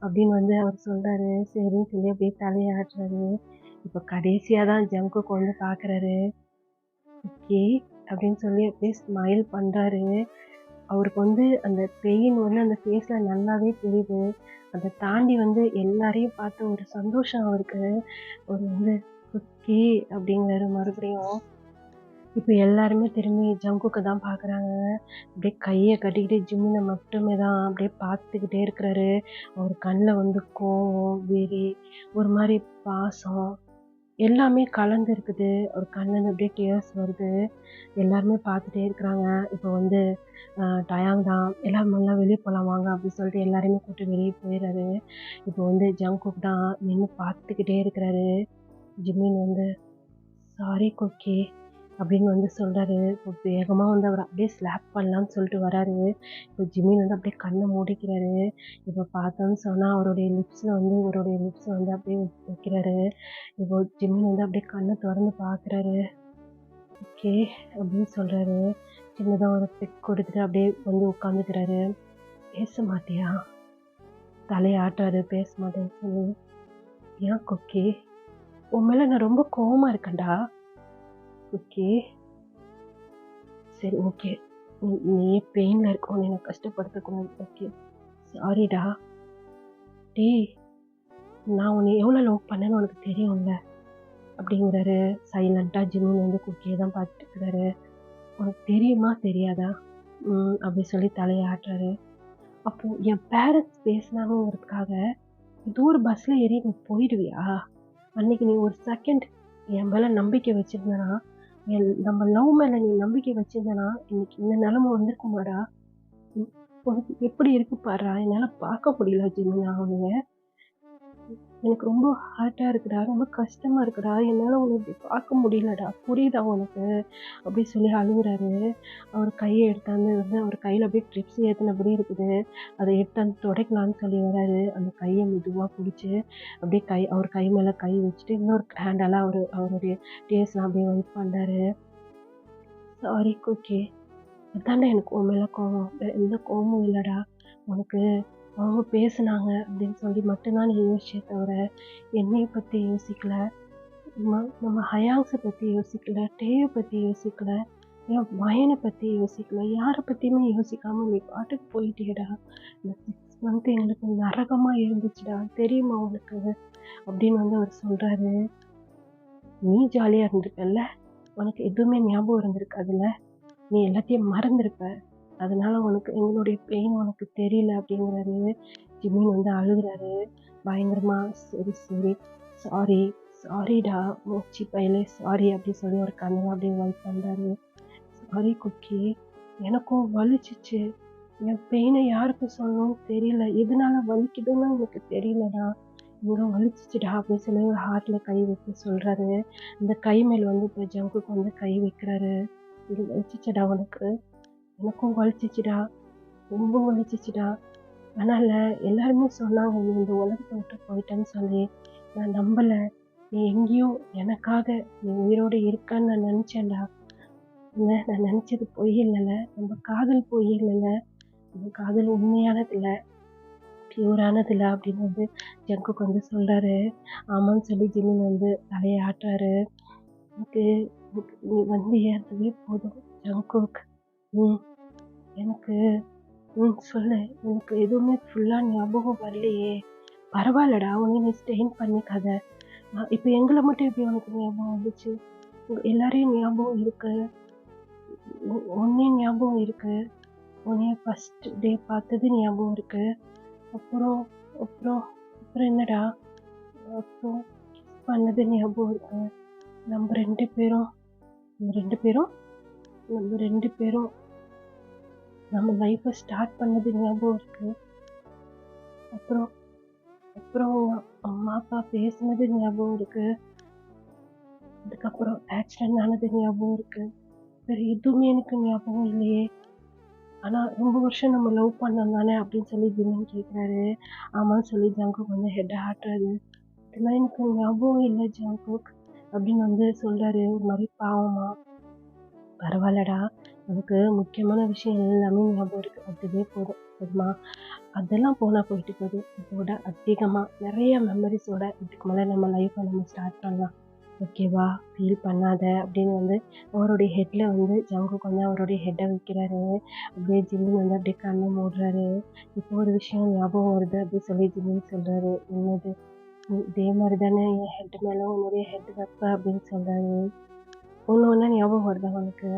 அப்படின்னு வந்து அவர் சொல்றாரு. சரின்னு சொல்லி அப்படியே தலைய ஆட்டுறாரு. இப்ப கடைசியா தான் ஜங்குக் வந்து பாக்குறாரு. ஓகே. அப்படின்னு சொல்லி அப்படியே ஸ்மைல் பண்றாரு. அவருக்கு வந்து அந்த பெயின் வந்து அந்த ஃபேஸ்ல நல்லாவே தெரியுது. அத தாண்டி வந்து எல்லாரையும் பார்த்த ஒரு சந்தோஷம் அவருக்கு. ஒரு வந்து ஓகே அப்படிங்கிறாரு மறுபடியும். இப்ப எல்லாருமே திரும்பி ஜங்குக்க தான் பாக்குறாங்க. அப்படியே கைய கட்டிக்கிட்டு ஜிமின மட்டுமே தான் அப்படியே பார்த்துக்கிட்டே இருக்கிறாரு. அவர் கண்ல வந்து கோவம், வெறி, ஒரு மாரி பாசம் எல்லாமே கலந்து இருக்குது. அவர் கண்லருந்து அப்படியே டியர்ஸ் வருது. எல்லாருமே பார்த்துட்டே இருக்கிறாங்க. இப்போ வந்து டயாங் தான் எல்லாரும் எல்லாம் வெளிய போலாம் வாங்க அப்படின்னு சொல்லிட்டு எல்லாரையுமே கூட்டு வெளிய போயிறாரு. இப்போ வந்து ஜங்குக் தான் நின்னு பார்த்துக்கிட்டே இருக்கிறாரு. ஜிமின் வந்து சாரி குக்கி அப்படின்னு வந்து சொல்றாரு. இப்போ வேகமா வந்து அவர அப்படியே ஸ்லாப் பண்ணலான்னு சொல்லிட்டு வராரு. இப்போ ஜிமின் வந்து அப்படியே கண்ண மூடிக்கிறாரு. இப்போ பார்த்தோன்னு சொன்னா அவருடைய லிப்ஸ்ல வந்து இவருடைய லிப்ஸ வந்து அப்படியே வைக்கிறாரு. இப்போ ஜிமின் வந்து அப்படியே கண்ண தொறந்து பார்க்குறாரு. ஓகே அப்படின்னு சொல்றாரு. சின்னதா ஒரு பெக் கொடுத்துட்டு அப்படியே வந்து உட்காந்துக்கிறாரு. பேச மாட்டியா? தலைய ஆட்டுறாரு பேச மாட்டேன்னு சொல்லி. ஏன் குக்கி? உன் மேல நான் ரொம்ப கோவமா இருக்கேன்டா. குக்கி சரி ஓகே. நீ பெயின்ல இருக்க. உன்னைய நான் கஷ்டப்படுத்தக்கூடாது. ஓகே. சாரிடா. டேய் நான் உன்னைய எவ்வளோ லவ் பண்ணேன்னு உனக்கு தெரியும்ல. அப்படிங்கிறாரு. சைலண்ட்டா ஜிமின் வந்து குக்கிய தான் பார்த்துட்டு இருக்கிறாரு. "உனக்கு தெரியுமா? தெரியாதா?" அப்படி சொல்லி தலைய ஆட்டுறாரு. அப்போ என் பேரண்ட்ஸ் பேசுனாங்கங்கிறதுக்காக ஏதோ ஒரு பஸ்ல ஏறி நீ போயிடுவியா? அன்னைக்கு நீ ஒரு செகண்ட் என் மேல நம்பிக்கை வச்சிருந்தனா, நம்ம லவ் மேல நீ நம்பிக்கை வச்சிருந்தனா, இன்னைக்கு இந்த நிலைமை வந்திருக்குமாடா? ம். உனக்கு எப்படி இருக்கு பாருடா! என்னால பார்க்க முடியல ஜெமினா உன்னைய. எனக்கு ரொம்ப ஹார்ட்டா இருக்குடா. ரொம்ப கஷ்டமா இருக்குடா. என்னால உன்ன இப்படி பார்க்க முடியலடா. புரியுதா உனக்கு? அப்படி சொல்லி அழுவுறாரு. அவர் கைய எடுத்தாந்து வந்து அவர் கையில அப்படியே ட்ரிப்ஸ் ஏத்துனபடி இருக்குது. அத எடுத்தாந்து துடைக்கலான்னு சொல்லி வராரு. அந்த கைய மெதுவா புடிச்சு, அப்படியே அவர் கை மேல கை வச்சுட்டு, இன்னொரு ஹேண்டால அவருடைய டீயர்ஸ்லாம் அப்படியே வைப் பண்றாரு. "Sorry Kookie. அதான்டா எனக்கு உன் மேல கோவம். வேற எந்த கோவமும் இல்லடா. உனக்கு அவங்க பேசுனாங்க அப்படின்னு சொல்லி மட்டும் தான் நீ யோசிச்சே தவிர, என்னைய பத்தி யோசிக்கல. நம்ம ஹயாங்ஸ பத்தி யோசிக்கல. டேவ பத்தி யோசிக்கல. என் பையன பத்தி யோசிக்கல. யார பத்தியுமே யோசிக்காம நீ பாட்டுக்கு போயிட்டியேடா. இந்த 6 மந்த் எங்களுக்கு நரகமா இருந்துச்சுடா. தெரியுமா உனக்கு?" அப்படின்னு வந்து அவர் சொல்றாரு. "நீ ஜாலியா இருந்திருப்பல்ல? உனக்கு எதுவுமே ஞாபகம் இருந்திருக்காதுல்ல? நீ எல்லாத்தையும் மறந்திருப்ப. அதனால உனக்கு எங்களுடைய பெயின் உனக்கு தெரியல" அப்படிங்கிறாரு. ஜிமின் வந்து அழுகுறாரு பயங்கரமா. "சரி, சரி. சாரி, சாரிடா மூச்சி பயலே சாரி" அப்படி சொல்லி ஒரு கண்ணெல்லாம் அப்படியே வைப் பண்றாரு. "Sorry Kookie. எனக்கும் வலிச்சுச்சு. என் பெயினை யாருக்கு சொல்லணும்னு தெரியல. எதனால வலிக்குதுன்னு எனக்கு தெரியலடா. இங்க வலிச்சுச்சுடா" அப்படின்னு சொல்லி ஒரு ஹார்ட்ல கை வைக்க சொல்றாரு. அந்த கை மேல வந்து இப்ப ஜங்குக்கு வந்து கை வைக்கிறாரு. "இது வலிச்சுச்சுடா உனக்கு? எனக்கும் வலிச்சுச்சுடா. ரொம்ப வலிச்சுச்சுடா. ஆனால எல்லாருமே சொன்னாங்க நீ இந்த உலகத்த விட்டு போயிட்டேன்னு சொல்லி. நான் நம்பல. நீ எங்கேயோ எனக்காக நீ உயிரோட இருக்கன்னு நான் நெனச்சேன்டா. இல்ல நான் நெனச்சது பொய் இல்லல. நம்ம காதல் பொய் இல்லல. நம்ம காதல் உண்மையானது இல்ல. பியூரானது இல்ல" அப்படின்னு வந்து ஜங்குக் வந்து சொல்றாரு. ஆமான்னு சொல்லி ஜிமின் வந்து தலைய ஆட்டுறாரு. "எனக்கு எனக்கு நீ வந்தியே அதுவே போதும் ஜங்குக். ம். எனக்கு சொல்லு. எனக்கு எதுவுமே ஃபுல்லா ஞாபகம் வரலையே. பரவாயில்லடா. உன்ன நீ ஸ்ட்ரெயின் பண்ணிக்காத. இப்ப எங்கள மட்டும் எப்படி உனக்கு ஞாபகம் வந்துச்சு? எல்லாரையும் ஞாபகம் இருக்கு. உன்னையும் ஞாபகம் இருக்கு. உன்னைய ஃபர்ஸ்ட் டே பார்த்தது ஞாபகம் இருக்கு. அப்புறம் அப்புறம் அப்புறம் என்னடா? அப்புறம் கிஸ் பண்ணது ஞாபகம் இருக்கு. நம்ம 2 பேரும் நம்ம 2 பேரும் நம்ம 2 பேரும் நம்ம லைஃப ஸ்டார்ட் பண்ணது ஞாபகம் இருக்கு. அப்புறம் அப்புறம் அம்மா, அப்பா பேசுனது ஞாபகம் இருக்கு. அதுக்கப்புறம் ஆக்சிடென்ட் ஆனது ஞாபகம் இருக்கு. வேற எதுவுமே எனக்கு ஞாபகம் இல்லையே. ஆனா ரொம்ப வருஷம் நம்ம லவ் பண்ணோம் தானே அப்படின்னு சொல்லி ஜிமின் கேட்குறாரு. ஆமான்னு சொல்லி ஜங்குக் வந்து ஹெட் ஆட்டுறாரு. இதெல்லாம் எனக்கு ஞாபகம் இல்ல ஜங்குக் அப்படின்னு வந்து சொல்றாரு ஒரு மாதிரி பாவமா. பரவாயில்லடா. உனக்கு முக்கியமான விஷயம் எல்லாமே ஞாபகம் இருக்கு. அதுவே போதும். போதுமா? அதெல்லாம் போனா போயிட்டு போகுது. இதோட அதிகமா நெறைய மெமரீஸோட இதுக்கு மேல நம்ம லைஃப்ப நம்ம ஸ்டார்ட் பண்ணலாம். ஓகேவா? ஃபீல் பண்ணாத அப்படின்னு வந்து அவருடைய ஹெட்ல வந்து ஜங்குக் வந்து அவருடைய ஹெட்ட வைக்கிறாரு. அப்படியே ஜிமின் வந்து அப்படியே கண்ண மூடுறாரு. இப்போ ஒரு விஷயம் ஞாபகம் வருது அப்படின்னு சொல்லி ஜிமின் சொல்றாரு. என்னது? "நீ இதே மாரி தானே என் ஹெட் மேல உன்னுடைய ஹெட் வைப்ப" அப்படின்னு சொல்றாரு. ஒண்ணு ஒண்ணா ஞாபகம் வருதா உனக்கு?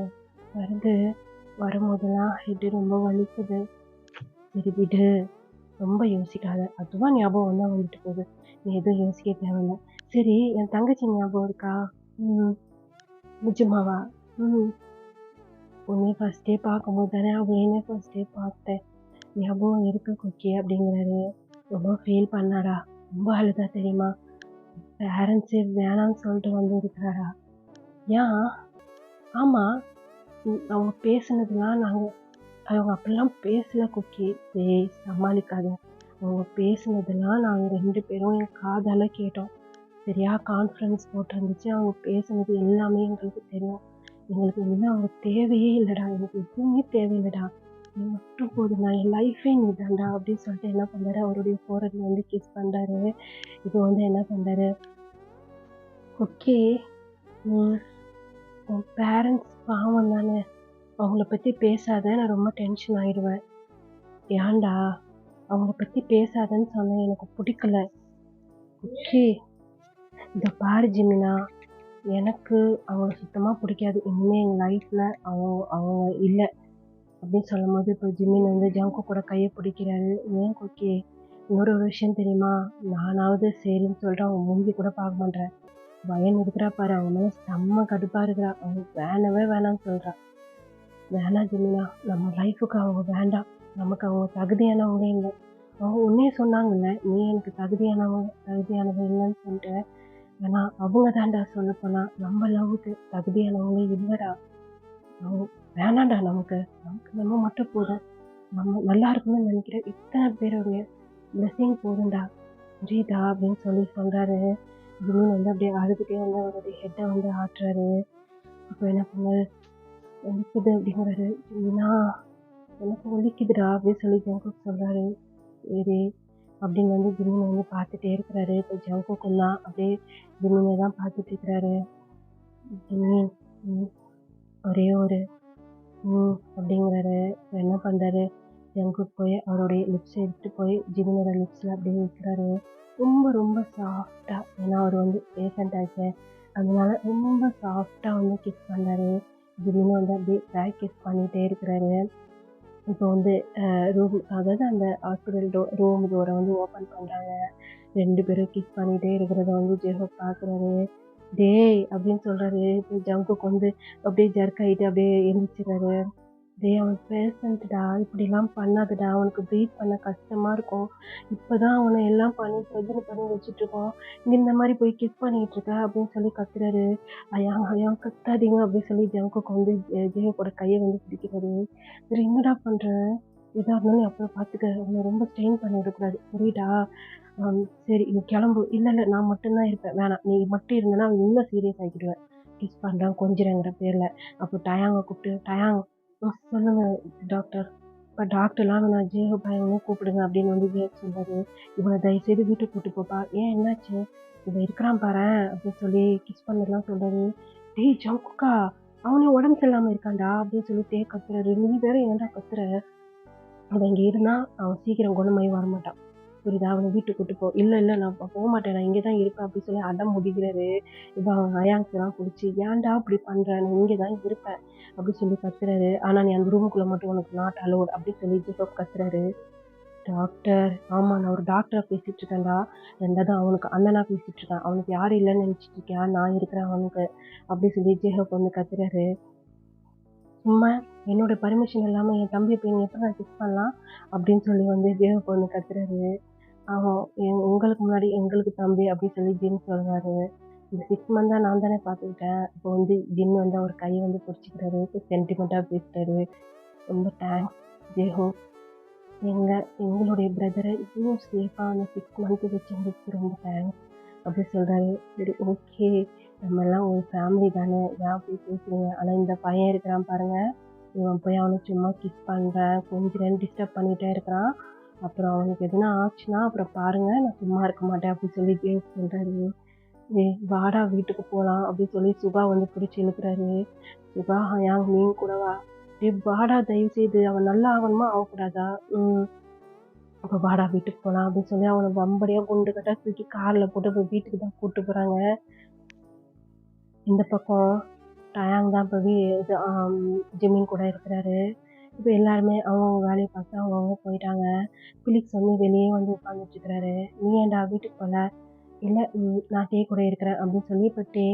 வருது. வரும்போதெல்லாம் ஹெட் ரொம்ப வலிக்குது. சரி விடு. ரொம்ப யோசிக்காத. அதுவா ஞாபகம் வந்தா வந்துட்டு போகுது. நீ எதுவும் யோசிக்க தேவையில்ல. சரி என் தங்கச்சி ஞாபகம் இருக்கா? ம். நிஜமாவா? ம். உன்னைய ஃபர்ஸ்ட் டே பார்க்கும்போது தானே அவளையுமே ஃபர்ஸ்ட் டே பார்த்தேன். ஞாபகம் இருக்கு குக்கி அப்படிங்கிறாரு. ரொம்ப ஃபீல் பண்ணாடா. ரொம்ப அழுதா தெரியுமா? பேரண்ட்ஸே வேணான்னு சொல்லிட்டு வந்து இருக்கிறாடா. ஏன்? ஆமா. அவங்க பேசுனதுலாம் அவங்க அப்படிலாம் பேசல குக்கி. ஏய் சமாளிக்காத. அவங்க பேசுனதெல்லாம் நாங்க 2 பேரும் என் காதால கேட்டோம். சரியா? கான்ஃபரன்ஸ் போட்டிருந்துச்சு. அவங்க பேசுனது எல்லாமே எங்களுக்கு தெரியும். எங்களுக்கு இனிமே அவங்க தேவையே இல்லடா. எனக்கு எதுவுமே தேவையில்லடா. நீ மட்டும் போதும்டா. என் லைஃபே நீதான்டா அப்படின்னு சொல்லிட்டு என்ன பண்றாரு, அவருடைய ஃபோreheadல வந்து கிஸ் பண்றாரு. இப்போ வந்து என்ன பண்றாரு, "ஓகே. ம். உன் பேரண்ட்ஸ் பாவம் தானே. அவங்கள பத்தி பேசாத. நான் ரொம்ப டென்ஷன் ஆயிடுவேன்." "ஏன்டா? அவங்கள பத்தி பேசாதன்னு சொன்னேன். எனக்கு புடிக்கல." "ஓகே. இத பாரு ஜிமினா. எனக்கு அவங்கள சுத்தமா பிடிக்காது. இனிமே எங்க லைஃப்ல அவங்க இல்ல அப்படின்னு சொல்லும்போது, இப்போ ஜிமின் வந்து ஜங்கு கூட கைய பிடிக்கிறாரு. ஏன் கொக்கி, இன்னொரு ஒரு விஷயம் தெரியுமா? நானாவது சரின்னு சொல்லிட்டு அவங்க மூஞ்சி கூட பார்க்க மாட்றேன். பயன் இருக்கிறா பாரு, அவங்க மேல செம்ம கடுப்பா இருக்கிறா. அவங்க வேணவே வேணாம்னு சொல்றா. வேணாம் ஜெமினா, நம்ம லைஃபுக்கு அவங்க வேண்டாம். நமக்கு அவங்க தகுதியானவங்களே இல்ல. அவங்க உன்னயே சொன்னாங்கல்ல, நீ எனக்கு தகுதியானவ இல்லன்னு சொல்லிட்டு. ஆனா அவங்க தான்டா சொல்லப்போனா நம்ம லவ்வுக்கு தகுதியானவங்களே இல்லடா. அவங்க வேணாம்டா நமக்கு. நமக்கு நம்ம மட்டும் போதும். நம்ம நல்லா இருக்கணும்னு நினைக்கிற இத்தனை பேருடைய பிளெஸிங் போதும்டா. புரியுதா? அப்படின்னு சொல்லி சொல்றாரு. ஜிமின் வந்து அப்படியே அழுதுகிட்டே வந்து அவருடைய ஹெட்டை வந்து ஆட்டுறாரு. அப்போ என்ன பண்ணாரு, வலிக்குது அப்படிங்கிறாரு. ஜிமினா, எனக்கு வலிக்குதுடா அப்படின்னு சொல்லி ஜங்குக் சொல்றாரு. சரி அப்படின்னு வந்து ஜிமினை வந்து பார்த்துட்டே இருக்கிறாரு. இப்போ ஜங்குக்கும் தான் அப்படியே ஜிமினை தான் பார்த்துட்டு இருக்கிறாரு. ஜிம்மி, ம், ஒரே ஒரு அப்படிங்கிறாரு. என்ன பண்றாரு, ஜங்குக் போய் அவருடைய லிப்ஸை எடுத்து போய் ஜிமினோட லிப்ஸ்ல அப்படியே வைக்கிறாரு. ரொம்ப ரொம்ப சாஃப்டா, ஏன்னா அவர் வந்து பேஷண்ட் ஆச்சு, அதனால ரொம்ப சாஃப்டா வந்து கிஸ் பண்றாரு. ஜிமினும் வந்து அப்படியே பேக் கிஸ் பண்ணிட்டே இருக்கிறாரு. இப்போ வந்து ரூம், அதாவது அந்த ஹாஸ்பிட்டல் ரூம் டோரை வந்து ஓப்பன் பண்றாங்க. 2 பேரும் கிஸ் பண்ணிட்டே இருக்கிறத வந்து ஜெஹோக் பார்க்குறாரு. டேய் அப்படின்னு சொல்றாரு. இப்போ ஜங்குக் வந்து அப்படியே ஜர்க் ஆயிட்டு அப்படியே எந்திரிச்சிடுறாரு. டேய், அவன் பேஷண்ட்டுடா, இப்படிலாம் பண்ணாதடா, அவனுக்கு ப்ரீத் பண்ண கஷ்டமா இருக்கும். இப்பதான் அவனை எல்லாம் பண்ணி சர்ஜரி பண்ணி வச்சுட்டு இருக்கோம். நீ இந்த மாதிரி போய் கிஸ் பண்ணிட்டு இருக்க அப்படின்னு சொல்லி கத்துறாரு. ஐயா ஐயா கத்தாதீங்க அப்படின்னு சொல்லி ஜங்குக்கு வந்து ஜெயோட கையை வந்து பிடிக்கிறாரு. சரி என்னடா பண்ற, இதா இருந்தாலும் நீ அப்புறம் பார்த்துக்க, அவனை ரொம்ப ஸ்ட்ரெயின் பண்ணி விடக்கூடாது, புரியுதா? சரி நீ கிளம்பு. இல்ல இல்ல, நான் மட்டும்தான் இருப்பேன், வேணாம், நீ மட்டும் இருந்தனா அவன் இன்னும் சீரியஸ் ஆகிடுவேன். கிஸ் பண்றான் கொஞ்சிறங்கிற பேர்ல. அப்போ டயாங்க கூப்பிட்டு, டயாங், சொல்லுங்க டாக்டர். இப்போ டாக்டர்லாம் நான் ஜேஹோ பையனே கூப்பிடுங்க அப்படின்னு வந்து ஜேஹ் சொல்றாரு. இவனை தயவுசெய்து வீட்டுக்கு கூட்டு போப்பா. ஏன் என்னாச்சு? இவன் இருக்கிறான் பாரேன் அப்படின்னு சொல்லி கிஸ் பண்ணலாம் சொல்றாரு. டேய் ஜங்குக்கா, அவனே உடம்பு சரியில்லாம இருக்கான்டா அப்படின்னு சொல்லிட்டு கத்துறாரு. நீ வேற ஏன்டா கத்துற? அவன் இங்க இருந்தா அவன் சீக்கிரம் குணமாயி வரமாட்டான், புரியுதா? அவனை வீட்டுக்கு கூட்டு போ. இல்ல இல்ல, நான் போக மாட்டேன், நான் இங்கே தான் இருப்பேன் அப்படின்னு சொல்லி அடம் முடிக்கிறாரு. இப்போ அவன் அயாங்ஸ் எல்லாம் பிடிச்சி, ஏன்டா இப்படி பண்ற, நான் இங்கே தான் இருப்பேன் அப்படின்னு சொல்லி கத்துறாரு. ஆனா நீ அந்த ரூமுக்குள்ள மட்டும் உனக்கு நாட் அலோட் அப்படின்னு சொல்லி ஜிஹோப் கத்துறாரு. டாக்டர், ஆமா நான் ஒரு டாக்டரா பேசிட்டு இருக்கேன்டா, ரெண்டாவது அவனுக்கு அண்ணனா பேசிட்டு இருக்கேன், அவனுக்கு யாரும் இல்லைன்னு நினைச்சிட்டு இருக்கியா, நான் இருக்கிறேன் அவனுக்கு அப்படி சொல்லி ஜிஹோப் வந்து கத்துறாரு. சும்மா என்னோட பர்மிஷன் இல்லாம என் தம்பியை போய் நீ எப்படி நான் கிஸ் பண்ணலாம் அப்படின்னு சொல்லி வந்து ஜிஹோப் வந்து கத்துறாரு. அவன் உங்களுக்கு முன்னாடி எங்களுக்கு தம்பி அப்படின்னு சொல்லி ஜின் சொல்றாரு. இந்த 6 மந்த்தா நான் தானே பார்த்துக்கிட்டேன். இப்போ வந்து ஜின் வந்து அவர் கையை வந்து பிடிச்சிக்கிறாரு. சென்டிமெண்ட்டாக பேசுறாரு. ரொம்ப தேங்க்ஸ் ஜேஹோ, எங்களுடைய பிரதரை இவ்வளோ சேஃபாக அந்த 6 மந்த்து வச்சுருந்துச்சு, ரொம்ப தேங்க்ஸ் அப்படி சொல்றாரு. சரி ஓகே, நம்ம எல்லாம் ஒரு ஃபேமிலி தானே, ஏன் அப்படி பேசுறீங்க? ஆனால் இந்த பையன் இருக்கிறான் பாருங்க, இவன் போய் அவனை சும்மா கிஸ் பண்ணுறேன் கொஞ்சம் நேரம் டிஸ்டர்ப் பண்ணிகிட்டே இருக்கிறான். அப்புறம் அவனுக்கு எதுனா ஆச்சுன்னா அப்புறம் பாருங்க, நான் சும்மா இருக்க மாட்டேன் அப்படின்னு சொல்லி ஜேவ் சொல்றாரு. ஏய் வாடா வீட்டுக்கு போகலாம் அப்படின்னு சொல்லி சுகா வந்து பிடிச்சி இழுக்கிறாரு. சுகா, யாங் நீங்க கூட வா. டேய் வாடா, தயவு செய்து அவன் நல்லா ஆகணுமா ஆகக்கூடாதா? அப்போ வாடா வீட்டுக்கு போகலாம் அப்படின்னு சொல்லி அவனை வம்படியாக குண்டு கட்டா தூக்கி காரில் போட்டு இப்போ வீட்டுக்கு தான் கூப்பிட்டு போகிறாங்க. இந்த பக்கம் டயாங் தான் இப்போ இது ஜிமின் கூட இருக்கிறாரு. இப்போ எல்லாருமே அவங்கவுங்க வேலையை பார்த்து அவங்கவுங்க போயிட்டாங்க. ஃபிலிக்ஸ் வந்து வெளியே வந்து உட்காந்துட்டு இருக்கிறாரு. நீ ஏன்டா வீட்டுக்கு போகல? இல்லை, நான் டே கூட இருக்கிறேன் அப்படின்னு சொல்லி இப்போ டே,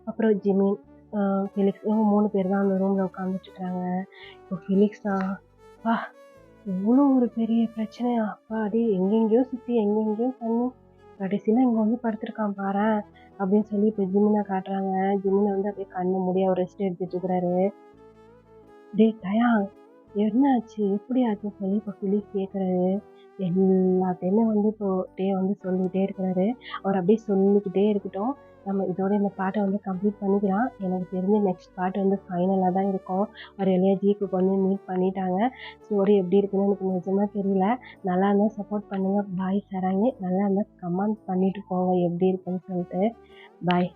அப்புறம் ஜிமின், ஃபிலிக்ஸ், இவங்க 3 பேர் தான் அந்த ரூமில் உட்காந்துட்டு இருக்காங்க. இப்போ ஃபிலிக்ஸ் தான், வா இவ்வளோ ஒரு பெரிய பிரச்சனையா அப்பாடி, எங்கெங்கேயோ சுற்றி எங்கெங்கேயோ பண்ணி கடைசியில் இங்கே வந்து படுத்திருக்கான் பாரேன் அப்படின்னு சொல்லி இப்போ ஜிமினை காட்டுறாங்க. ஜிமினை வந்து அப்படியே கண்ணை மூடி அவர் ரெஸ்ட் எடுத்துட்டு இருக்கிறாரு. டேய் டயாங், என்ன ஆச்சு, எப்படி ஆச்சுன்னு சொல்லி இப்போ ஃபிலிக்ஸ் கேட்குறாரு. எல்லாத்தையுமே வந்து இப்போ டே வந்து சொல்லிக்கிட்டே இருக்கிறாரு. அவர் அப்படியே சொல்லிக்கிட்டே இருக்கட்டும். நம்ம இதோட இந்த பாட்டை வந்து கம்ப்ளீட் பண்ணிக்கலாம். எனக்கு தெரிஞ்ச நெக்ஸ்ட் பார்ட் வந்து ஃபைனலாக தான் இருக்கும். அவர் எல்லையா ஜீக்குக்கு வந்து மீட் பண்ணிட்டாங்க. ஸ்டோரி எப்படி இருக்குன்னு எனக்கு நிஜமாக தெரியல. நல்லா இருந்தால் சப்போர்ட் பண்ணுங்கள். பாய் சராங்கி, நல்லா இருந்தால் கமெண்ட் பண்ணிட்டு போங்க எப்படி இருக்குன்னு சொல்லிட்டு. பாய்.